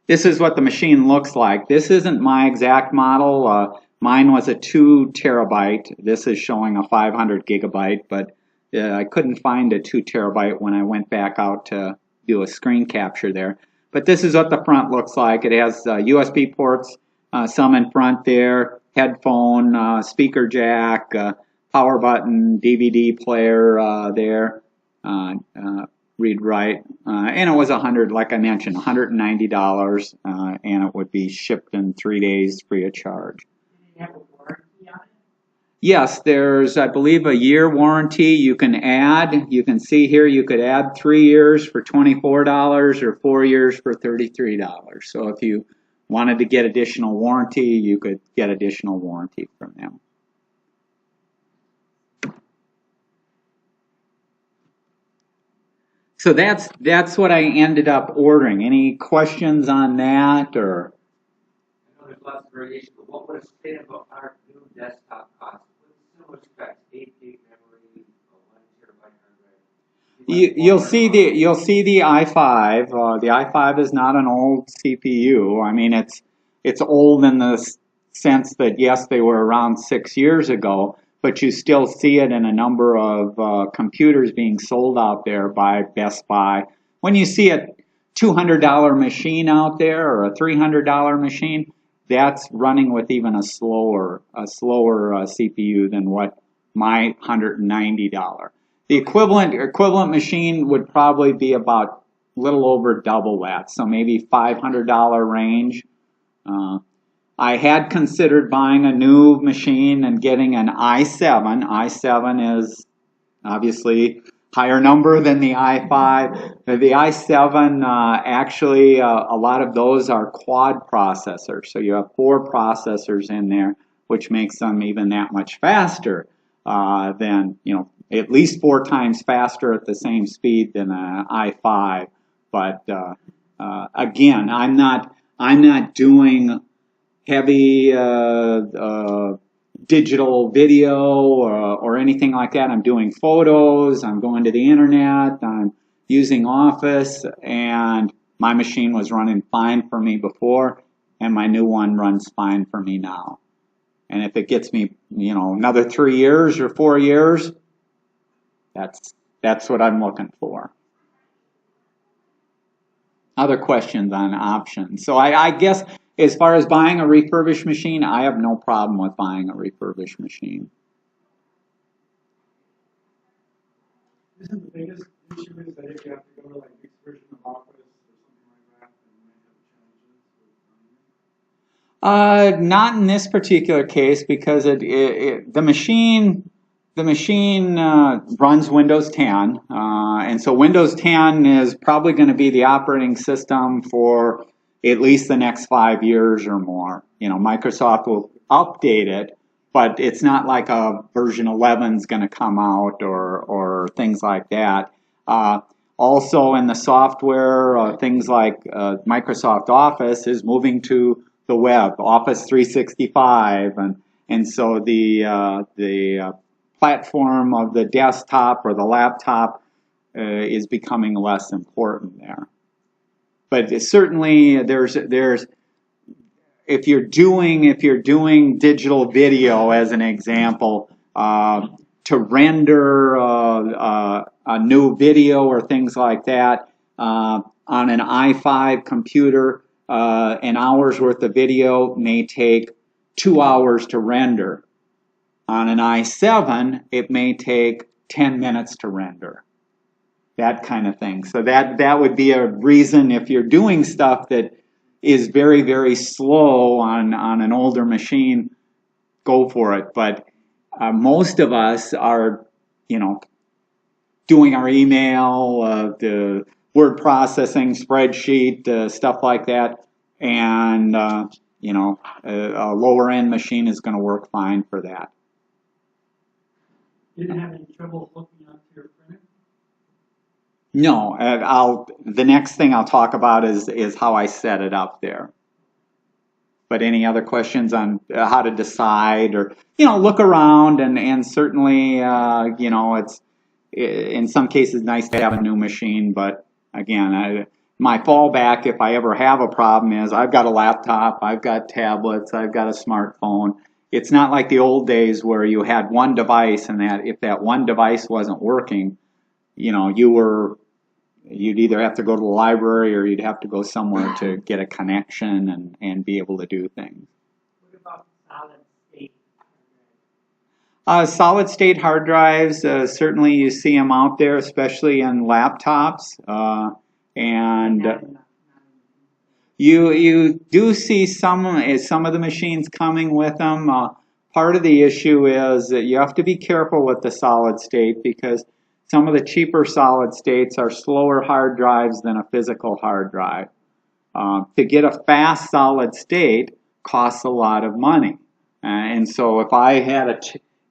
This is what the machine looks like. This isn't my exact model. Mine was a 2 terabyte. This is showing a 500 gigabyte, but I couldn't find a 2 terabyte when I went back out to do a screen capture there. But this is what the front looks like. It has USB ports, some in front there, headphone, speaker jack, power button, DVD player there, read write, and it was like I mentioned, $190, and it would be shipped in 3 days free of charge. Do you have a warranty on it? Yes, there's, I believe, a year warranty you can add. You can see here you could add 3 years for $24 or 4 years for $33. So if you wanted to get additional warranty, you could get additional warranty from them. So that's what I ended up ordering. Any questions on that, or? I know there's lots of variation, but what would a state-of-the-art new desktop cost? With similar specs, 8 gig memory, 1 terabyte hard drive. You'll see the i5. The i5 is not an old CPU. I mean, it's old in the sense that yes, they were around 6 years ago, but you still see it in a number of computers being sold out there by Best Buy. When you see a $200 machine out there or a $300 machine, that's running with even a slower CPU than what my $190. The equivalent machine would probably be about a little over double that, so maybe $500 range. I had considered buying a new machine and getting an i7. i7 is obviously higher number than the i5. The i7 actually a lot of those are quad processors, so you have 4 processors in there, which makes them even that much faster than, at least 4 times faster at the same speed than an i5. But again, I'm not doing heavy digital video or anything like that. I'm doing photos, I'm going to the internet, I'm using Office, and my machine was running fine for me before, and my new one runs fine for me now. And if it gets me, another 3 years or 4 years, that's what I'm looking for. Other questions on options? So I guess as far as buying a refurbished machine, I have no problem with buying a refurbished machine. Isn't the biggest issue is that if you have to go to like next version of Office or something like that, then you might have challenges with Not in this particular case because the machine runs Windows 10, and so Windows 10 is probably going to be the operating system for at least the next 5 years or more. You know, Microsoft will update it, but it's not like a version 11 is going to come out or things like that. Also in the software, things like Microsoft Office is moving to the web, Office 365, and so the platform of the desktop or the laptop is becoming less important there. But certainly there's if you're doing digital video as an example, to render a new video or things like that on an i5 computer, an hour's worth of video may take 2 hours to render. On an i7, it may take 10 minutes to render. That kind of thing. So that would be a reason if you're doing stuff that is very, very slow on an older machine, go for it. But most of us are, you know, doing our email, the word processing, spreadsheet, stuff like that, and you know, a lower end machine is going to work fine for that. You didn't have any trouble hooking up to your printer? No, the next thing I'll talk about is how I set it up there. But any other questions on how to decide, or, you know, look around, and certainly, you know, it's in some cases nice to have a new machine, but again, my fallback if I ever have a problem is I've got a laptop, I've got tablets, I've got a smartphone. It's not like the old days where you had one device, and that if that one device wasn't working, you know, you'd either have to go to the library or you'd have to go somewhere to get a connection and be able to do things. What about solid state? Solid state hard drives, certainly you see them out there, especially in laptops, and you do see some of the machines coming with them. Part of the issue is that you have to be careful with the solid state because some of the cheaper solid states are slower hard drives than a physical hard drive. To get a fast solid state costs a lot of money, and so if I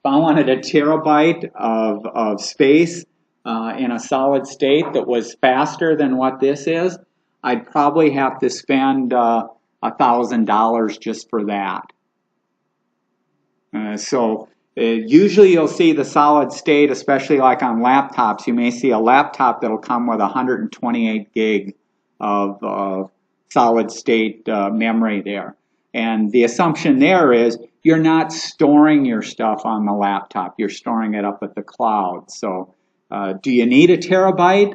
wanted a terabyte of space in a solid state that was faster than what this is, I'd probably have to spend $1,000 just for that. Usually you'll see the solid state, especially like on laptops, you may see a laptop that'll come with 128 gig of solid state memory there. And the assumption there is you're not storing your stuff on the laptop, you're storing it up at the cloud. So do you need a terabyte?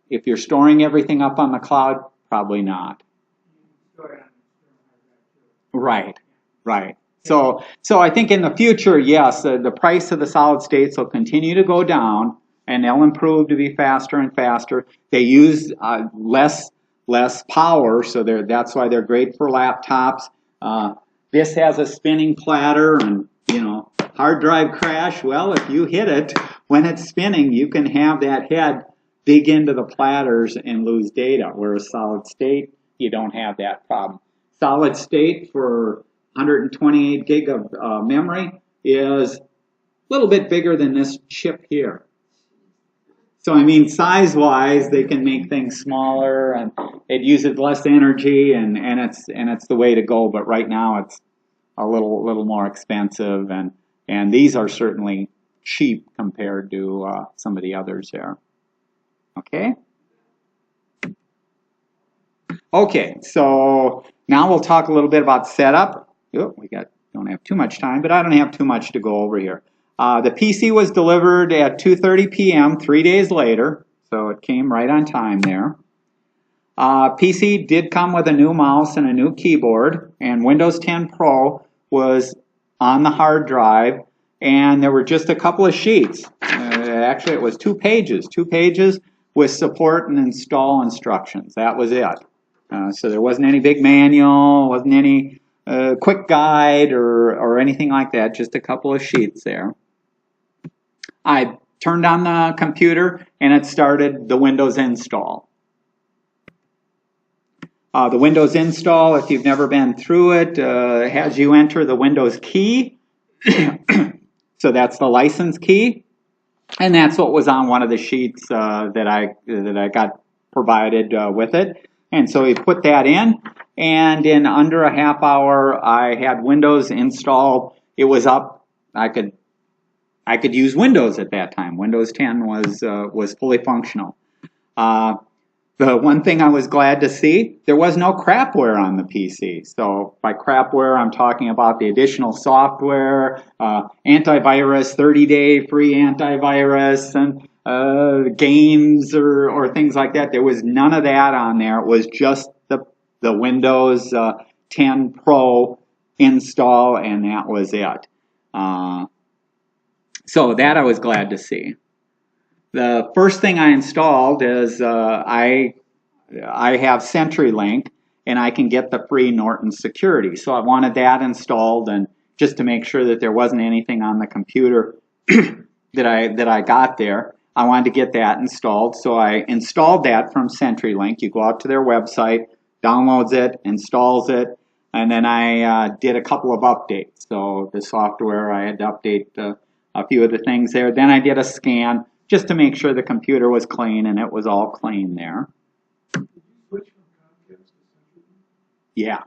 If you're storing everything up on the cloud, probably not. Right, right. So I think in the future, yes, the price of the solid states will continue to go down, and they'll improve to be faster and faster. They use less power, so that's why they're great for laptops. This has a spinning platter, and you know, hard drive crash. Well, if you hit it when it's spinning, you can have that head dig into the platters and lose data. Whereas solid state, you don't have that problem. Solid state for 128 gig of memory is a little bit bigger than this chip here. So I mean, size-wise, they can make things smaller, and it uses less energy, and it's the way to go. But right now, it's a little more expensive, and these are certainly cheap compared to some of the others there. Okay. Okay, so now we'll talk a little bit about setup. Oh, don't have too much time, but I don't have too much to go over here. The PC was delivered at 2:30 p.m. 3 days later, so it came right on time there. PC did come with a new mouse and a new keyboard, and Windows 10 Pro was on the hard drive, and there were just a couple of sheets. Actually, it was 2 pages with support and install instructions. That was it. So there wasn't any big manual, wasn't any quick guide or anything like that, just a couple of sheets there. I turned on the computer and it started the Windows install. The Windows install, if you've never been through it, has you enter the Windows key. So that's the license key. And that's what was on one of the sheets that I got provided with it. And so we put that in, and in under a half hour, I had Windows installed. It was up. I could use Windows at that time. Windows 10 was fully functional. The one thing I was glad to see, there was no crapware on the PC. So by crapware, I'm talking about the additional software, antivirus, 30-day free antivirus, and games or things like that. There was none of that on there. It was just the Windows 10 Pro install, and that was it. So that I was glad to see. The first thing I installed is I have CenturyLink, and I can get the free Norton security. So I wanted that installed, and just to make sure that there wasn't anything on the computer that I got there, I wanted to get that installed. So I installed that from CenturyLink. You go out to their website, downloads it, installs it, and then I did a couple of updates. So the software, I had to update a few of the things there. Then I did a scan, just to make sure the computer was clean, and it was all clean there. Did you switch from Comcast to CenturyLink? Yeah.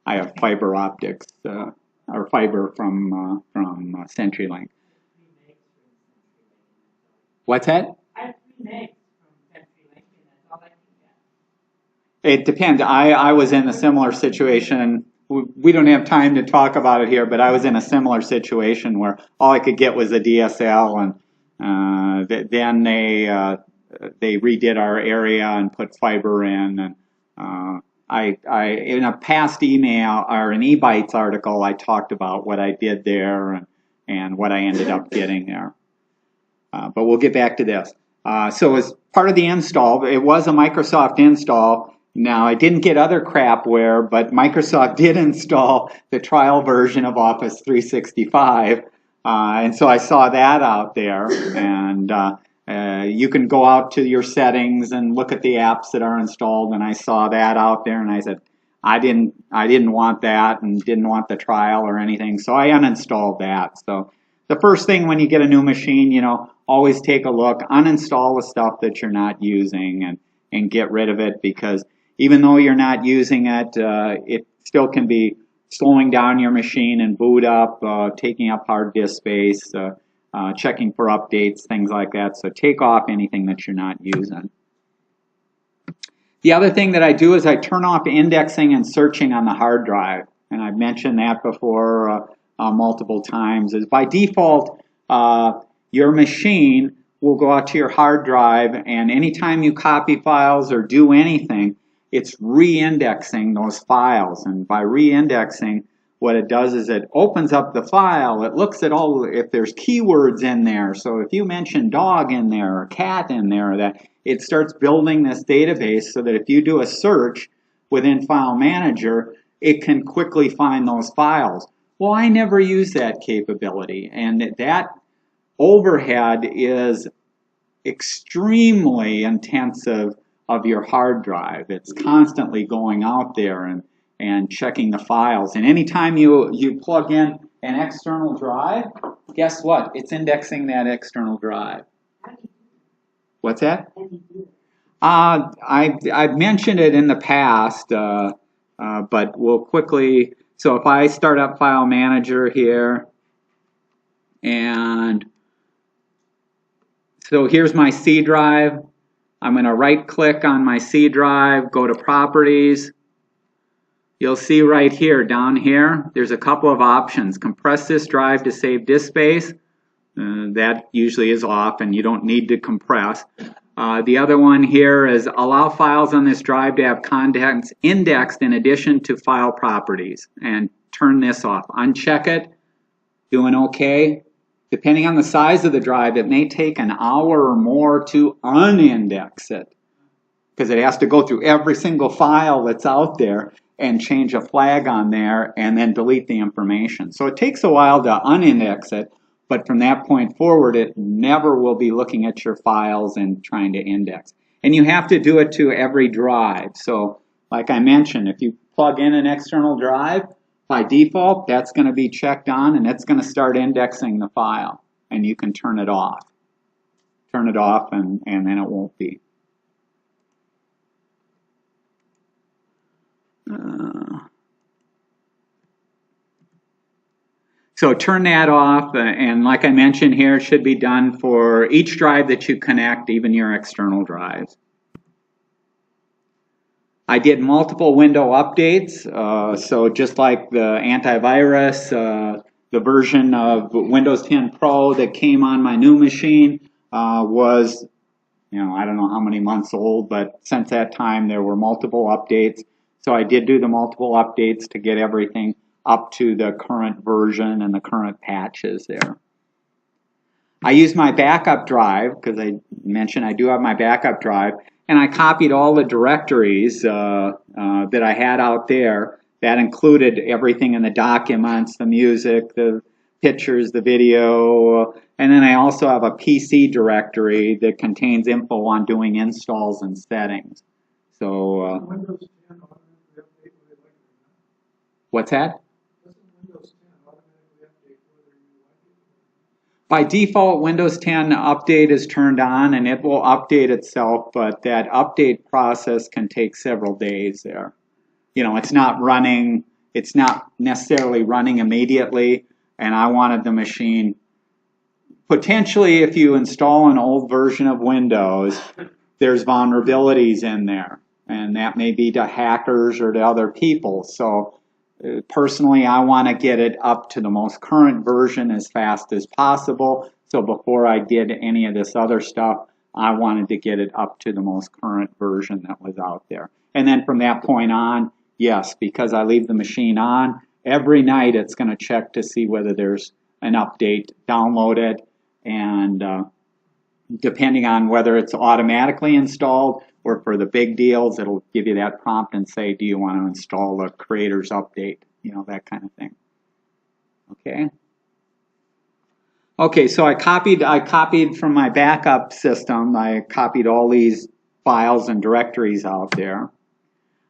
I have fiber optics, or fiber from CenturyLink. What's that? I have 3 megs from CenturyLink, and that's all I can get. It depends. I was in a similar situation. We don't have time to talk about it here, but I was in a similar situation where all I could get was a DSL, and then they redid our area and put fiber in. And I in a past email or an eBytes article, I talked about what I did there and what I ended up getting there. But we'll get back to this. So as part of the install, it was a Microsoft install. Now, I didn't get other crapware, but Microsoft did install the trial version of Office 365, and so I saw that out there. And you can go out to your settings and look at the apps that are installed, and I saw that out there, and I said, I didn't want that and didn't want the trial or anything, so I uninstalled that. So the first thing when you get a new machine, always take a look, uninstall the stuff that you're not using, and get rid of it, because even though you're not using it, it still can be slowing down your machine and boot up, taking up hard disk space, checking for updates, things like that. So take off anything that you're not using. The other thing that I do is I turn off indexing and searching on the hard drive. And I've mentioned that before multiple times. Is by default, your machine will go out to your hard drive, and anytime you copy files or do anything, it's re-indexing those files. And by re-indexing, what it does is it opens up the file. It looks at all, if there's keywords in there. So if you mention dog in there or cat in there, that it starts building this database so that if you do a search within File Manager, it can quickly find those files. Well, I never use that capability, and that overhead is extremely intensive of your hard drive. It's constantly going out there and checking the files. And anytime you plug in an external drive, guess what? It's indexing that external drive. What's that? I've mentioned it in the past, but we'll quickly. So if I start up File Manager here, and so here's my C drive. I'm going to right-click on my C drive, go to Properties. You'll see right here, down here, there's a couple of options. Compress this drive to save disk space. That usually is off, and you don't need to compress. The other one here is allow files on this drive to have contents indexed in addition to file properties. And turn this off. Uncheck it. Doing OK. Depending on the size of the drive, it may take an hour or more to unindex it. because it has to go through every single file that's out there and change a flag on there and then delete the information. So it takes a while to unindex it, but from that point forward, it never will be looking at your files and trying to index. And you have to do it to every drive. So like I mentioned, if you plug in an external drive, by default, that's going to be checked on and it's going to start indexing the file. And you can turn it off. Turn it off and then it won't be. So turn that off, and like I mentioned here, it should be done for each drive that you connect, even your external drives. I did multiple window updates, so just like the antivirus, the version of Windows 10 Pro that came on my new machine was, I don't know how many months old, but since that time there were multiple updates. So I did do the multiple updates to get everything up to the current version and the current patches there. I used my backup drive, because I mentioned I do have my backup drive, and I copied all the directories that I had out there. That included everything in the documents, the music, the pictures, the video, and then I also have a PC directory that contains info on doing installs and settings. So, Windows 10 automatically update whether you like it or not. what's that? Doesn't Windows 10 automatically update whether you like it or not? By default, Windows 10 update is turned on and it will update itself, but that update process can take several days there. It's not necessarily running immediately, and I wanted the machine, potentially if you install an old version of Windows, there's vulnerabilities in there, and that may be to hackers or to other people. So personally, I want to get it up to the most current version as fast as possible. So before I did any of this other stuff, I wanted to get it up to the most current version that was out there. And then from that point on, yes, because I leave the machine on, every night it's going to check to see whether there's an update downloaded, and depending on whether it's automatically installed or for the big deals, it'll give you that prompt and say, do you want to install the creator's update, that kind of thing. Okay. Okay, so I copied from my backup system. I copied all these files and directories out there.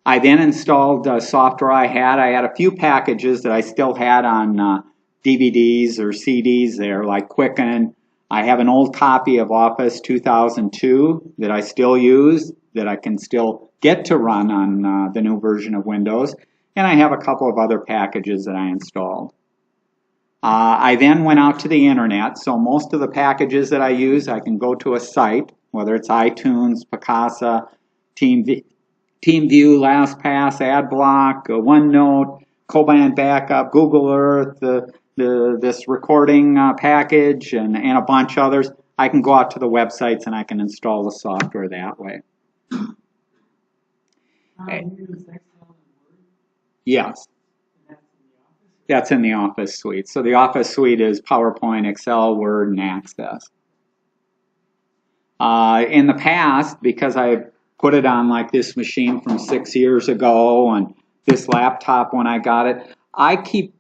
I then installed software I had. I had a few packages that I still had on DVDs or CDs there, like Quicken. I have an old copy of Office 2002 that I still use, that I can still get to run on the new version of Windows. And I have a couple of other packages that I installed. I then went out to the internet, so most of the packages that I use, I can go to a site, whether it's iTunes, Picasa, TeamView, LastPass, AdBlock, OneNote, Coban Backup, Google Earth, this recording package, and a bunch of others. I can go out to the websites and I can install the software that way. Yes. That's in the Office suite. So the Office suite is PowerPoint, Excel, Word, and Access. In the past, because I put it on like this machine from 6 years ago and this laptop when I got it, I keep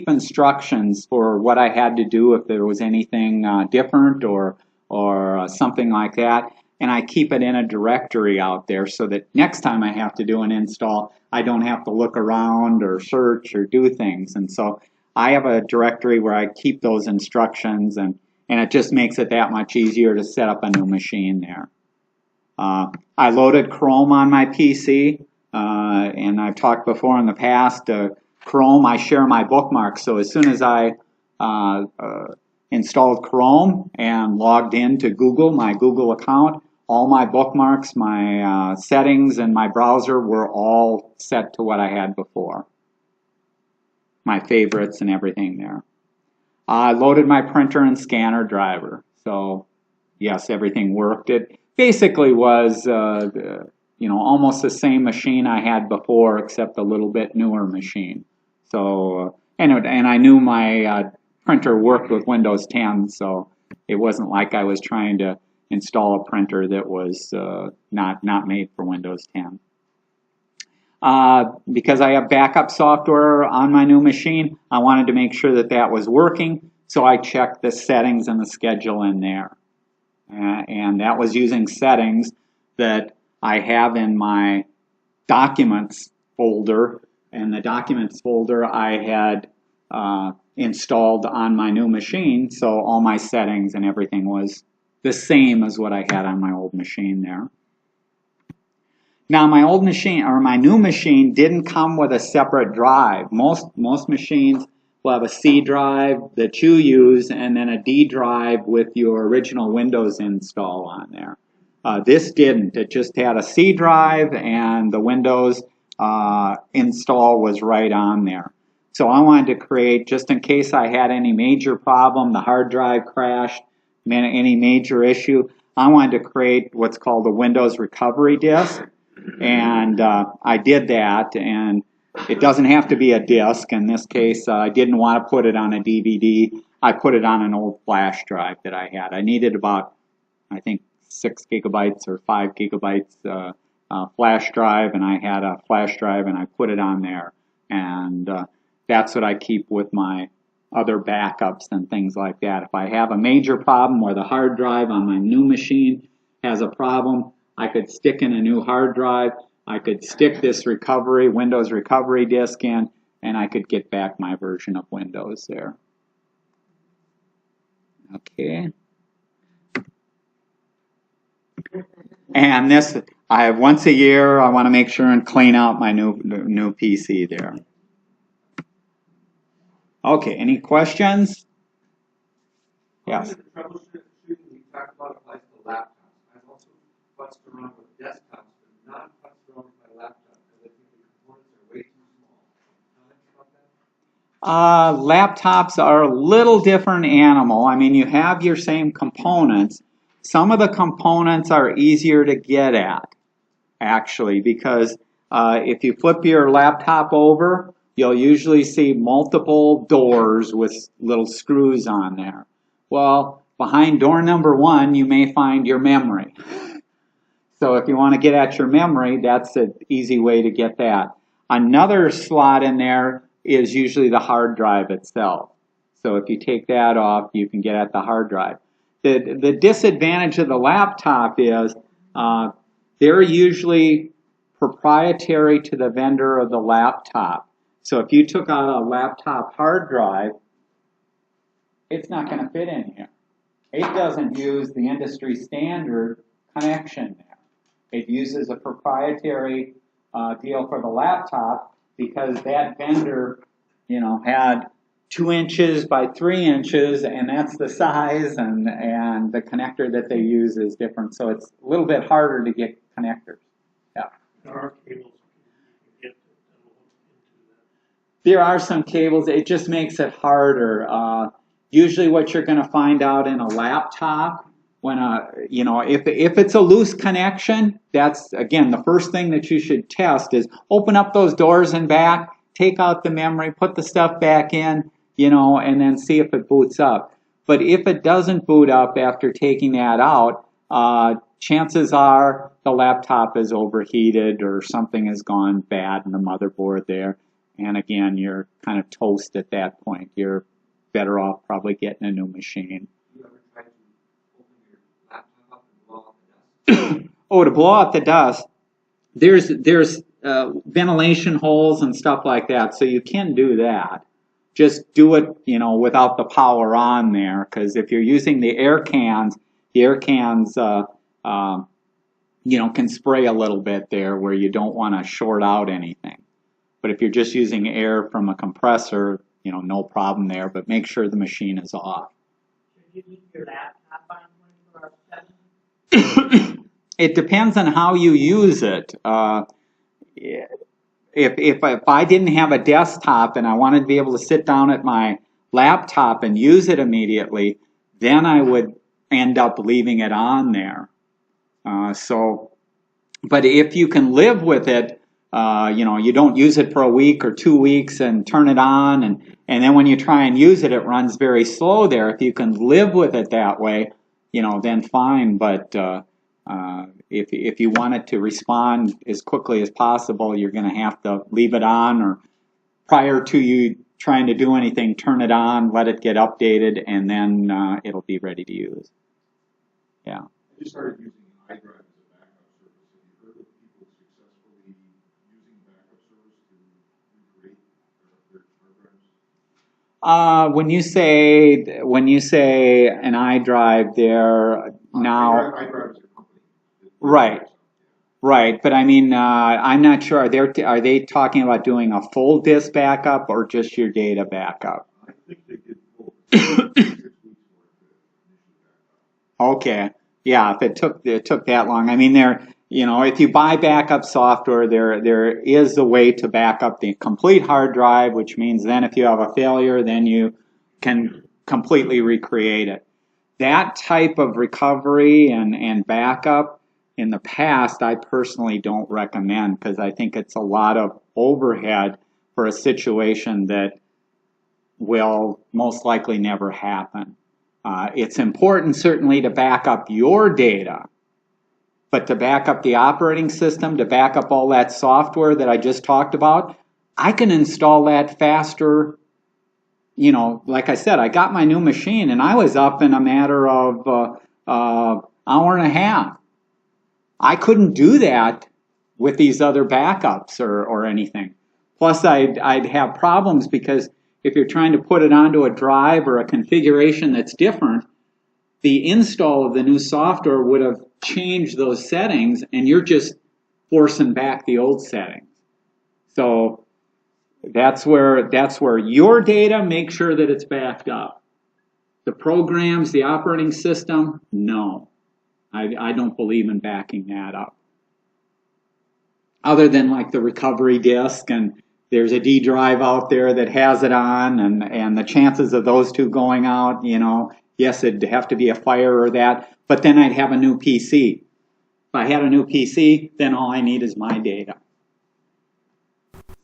instructions for what I had to do if there was anything different or something like that, and I keep it in a directory out there so that next time I have to do an install, I don't have to look around or search or do things. And so I have a directory where I keep those instructions, and it just makes it that much easier to set up a new machine there. I loaded Chrome on my PC, and I've talked before in the past, Chrome, I share my bookmarks. So as soon as I installed Chrome and logged into Google, my Google account, all my bookmarks, my settings, and my browser were all set to what I had before. My favorites and everything there. I loaded my printer and scanner driver. So yes, everything worked. It basically was almost the same machine I had before, except a little bit newer machine. So and I knew my printer worked with Windows 10, so it wasn't like I was trying to install a printer that was not made for Windows 10. Because I have backup software on my new machine, I wanted to make sure that that was working, so I checked the settings and the schedule in there. And that was using settings that I have in my documents folder, and the documents folder I had installed on my new machine, so all my settings and everything was the same as what I had on my old machine there. Now my old machine, or my new machine, didn't come with a separate drive. Most machines will have a C drive that you use and then a D drive with your original Windows install on there. This didn't. It just had a C drive and the Windows install was right on there. So I wanted to create, just in case I had any major problem, the hard drive crashed, any major issue, I wanted to create what's called a Windows recovery disk. And I did that, and it doesn't have to be a disk. In this case, I didn't want to put it on a DVD. I put it on an old flash drive that I had. I needed about, I think, 6 gigabytes or 5 gigabytes flash drive, and I had a flash drive, and I put it on there. And that's what I keep with my other backups and things like that. If I have a major problem where the hard drive on my new machine has a problem, I could stick in a new hard drive, I could stick this Windows recovery disk in, and I could get back my version of Windows there. Okay. And this, I have once a year, I want to make sure and clean out my new PC there. Okay, any questions? Yes. The troubleshooting we talked about applies to laptops. I've also fussed around with desktops, but not fussed around with my laptop because I think the components are way too small. Comment about that? Laptops are a little different animal. I mean, you have your same components. Some of the components are easier to get at, actually, because if you flip your laptop over, you'll usually see multiple doors with little screws on there. Well, behind door number 1, you may find your memory. So if you want to get at your memory, that's an easy way to get that. Another slot in there is usually the hard drive itself. So if you take that off, you can get at the hard drive. The disadvantage of the laptop is they're usually proprietary to the vendor of the laptop. So if you took out a laptop hard drive, it's not going to fit in here. It doesn't use the industry standard connection there. It uses a proprietary deal for the laptop because that vendor, had 2 inches by 3 inches, and that's the size, and the connector that they use is different. So it's a little bit harder to get connectors. Yeah. There are cables you can get that will hook into that. There are some cables. It just makes it harder. Usually what you're going to find out in a laptop, when if it's a loose connection, that's, again, the first thing that you should test is open up those doors and back, take out the memory, put the stuff back in, and then see if it boots up. But if it doesn't boot up after taking that out, chances are the laptop is overheated or something has gone bad in the motherboard there. And again, you're kind of toast at that point. You're better off probably getting a new machine. You ever tried to open your laptop up and blow out the dust? Oh, to blow out the dust, there's ventilation holes and stuff like that, so you can do that. Just do it, without the power on there, because if you're using the air cans can spray a little bit there where you don't want to short out anything. But if you're just using air from a compressor, no problem there, but make sure the machine is off. Should you keep your laptop on 24/7? It depends on how you use it. If I didn't have a desktop and I wanted to be able to sit down at my laptop and use it immediately, then I would end up leaving it on there. But if you can live with it, you don't use it for a week or 2 weeks and turn it on, and then when you try and use it, it runs very slow there. If you can live with it that way, then fine. But if you want it to respond as quickly as possible, you're going to have to leave it on, or prior to you trying to do anything, turn it on, let it get updated, and then it'll be ready to use. Yeah. I just started using iDrive as a backup service. Have you heard of people successfully using backup service to recreate their hard drives? When you say an iDrive, there now. iDrive is a company. Right. Right, but I mean, I'm not sure. Are they talking about doing a full disk backup or just your data backup? I think they did full. 6 weeks worth of initial backup. Okay, yeah. If it took that long, I mean, if you buy backup software, there is a way to back up the complete hard drive, which means then if you have a failure, then you can completely recreate it. That type of recovery and backup, in the past, I personally don't recommend, because I think it's a lot of overhead for a situation that will most likely never happen. It's important certainly to back up your data, but to back up the operating system, to back up all that software that I just talked about, I can install that faster. Like I said, I got my new machine and I was up in a matter of hour and a half. I couldn't do that with these other backups or anything. Plus, I'd have problems because if you're trying to put it onto a drive or a configuration that's different, the install of the new software would have changed those settings, and you're just forcing back the old settings. So that's where your data, make sure that it's backed up. The programs, the operating system, no. I don't believe in backing that up. Other than like the recovery disk, and there's a D drive out there that has it on, and the chances of those two going out, yes, it'd have to be a fire or that, but then I'd have a new PC. If I had a new PC, then all I need is my data.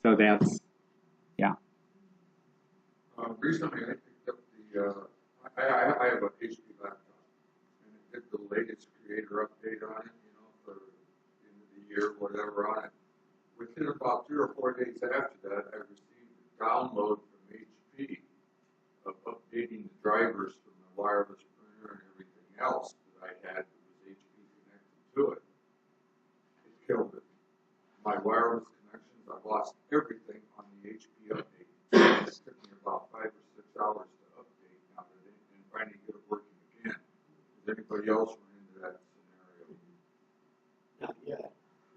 So that's, yeah. Recently, I picked up I have a HP laptop, and it did the latest creator update on it, for the end of the year, whatever on it. Within about 3 or 4 days after that, I received a download from HP of updating the drivers from the wireless printer and everything else that I had that was HP connected to it. It killed it. My wireless connections, I lost everything on the HP update. It took me about 5 or 6 hours to update now and finally get it working again. Does anybody else run into that scenario? Not yet.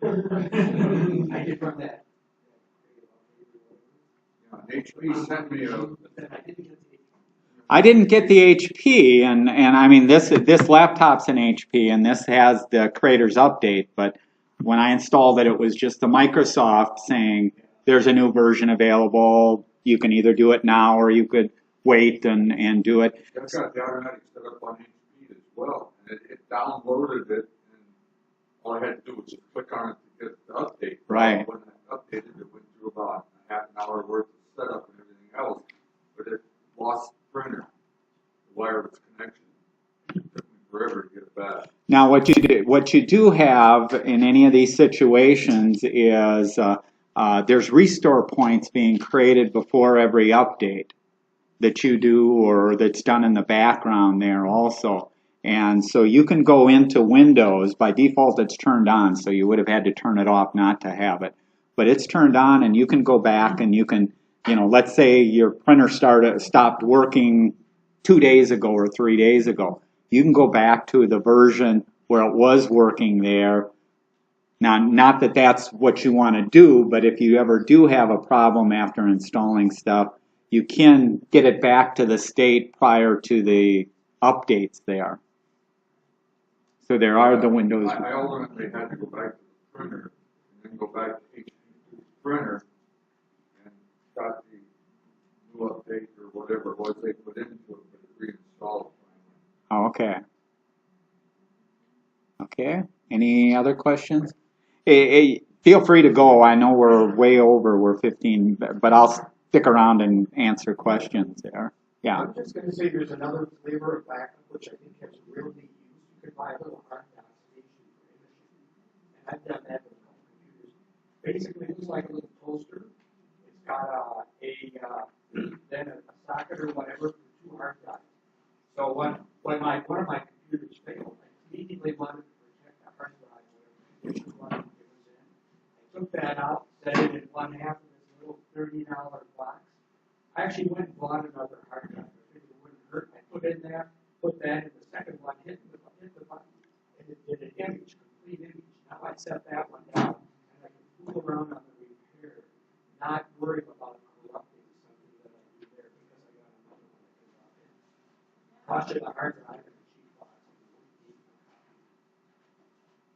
I did run that. Yeah, HP sent me I didn't get the HP, and I mean this laptop's an HP, and this has the Creators update. But when I installed it, it was just the Microsoft saying there's a new version available. You can either do it now or you could wait and do it. I've got the automatic set up on HP as well, and it downloaded it, and all I had to do was just click on it to get the update. Right. When I updated, it went through about a half an hour worth of setup and everything else, but it lost the printer, the wireless connection. It took me forever to get it back. Now, what you do have in any of these situations is there's restore points being created before every update that you do or that's done in the background there also. And so you can go into Windows. By default, it's turned on, so you would have had to turn it off not to have it. But it's turned on, and you can go back and you can, let's say your printer stopped working 2 days ago or 3 days ago. You can go back to the version where it was working there. Now, not that that's what you want to do, but if you ever do have a problem after installing stuff, you can get it back to the state prior to the updates there. So there are the Windows. I ultimately had to go back to the printer and then go back to HP's printer and got the new update or whatever it was they put into it, but it reinstalled it finally. Oh, okay. Okay. Any other questions? Hey, feel free to go. I know we're way over. We're 15, but I'll stick around and answer questions there. Yeah. I'm just going to say there's another flavor of backup which I think has really like a little toaster. It's got then a socket or whatever for 2 hard drives. So when one of my computers failed, I immediately wanted to protect the hard drive, whatever condition one it was in. I took that out, set it in one half of this little $30 box. I actually went and bought another hard drive. I figured it wouldn't hurt. I put in there, put that in the second one, hit the button, and it did an image, complete image. Now I set that one down, and I can fool around on the repair, not worry about corrupting something that I do there because I got another one that can drop in. Cost you the hard drive and the cheap box.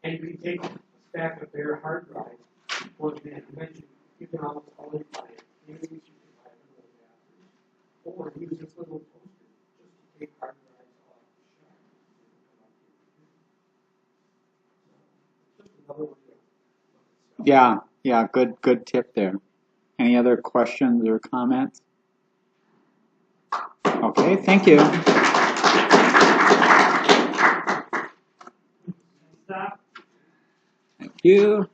And you can take a stack of bare hard drives, for the mention, you can almost always buy it. Maybe you can buy it in those adapters. Or use this little toaster just to take hard drives off the shelf. Just another way to look at stuff. Yeah, good tip there. Any other questions or comments? Okay, thank you. Stop. Thank you.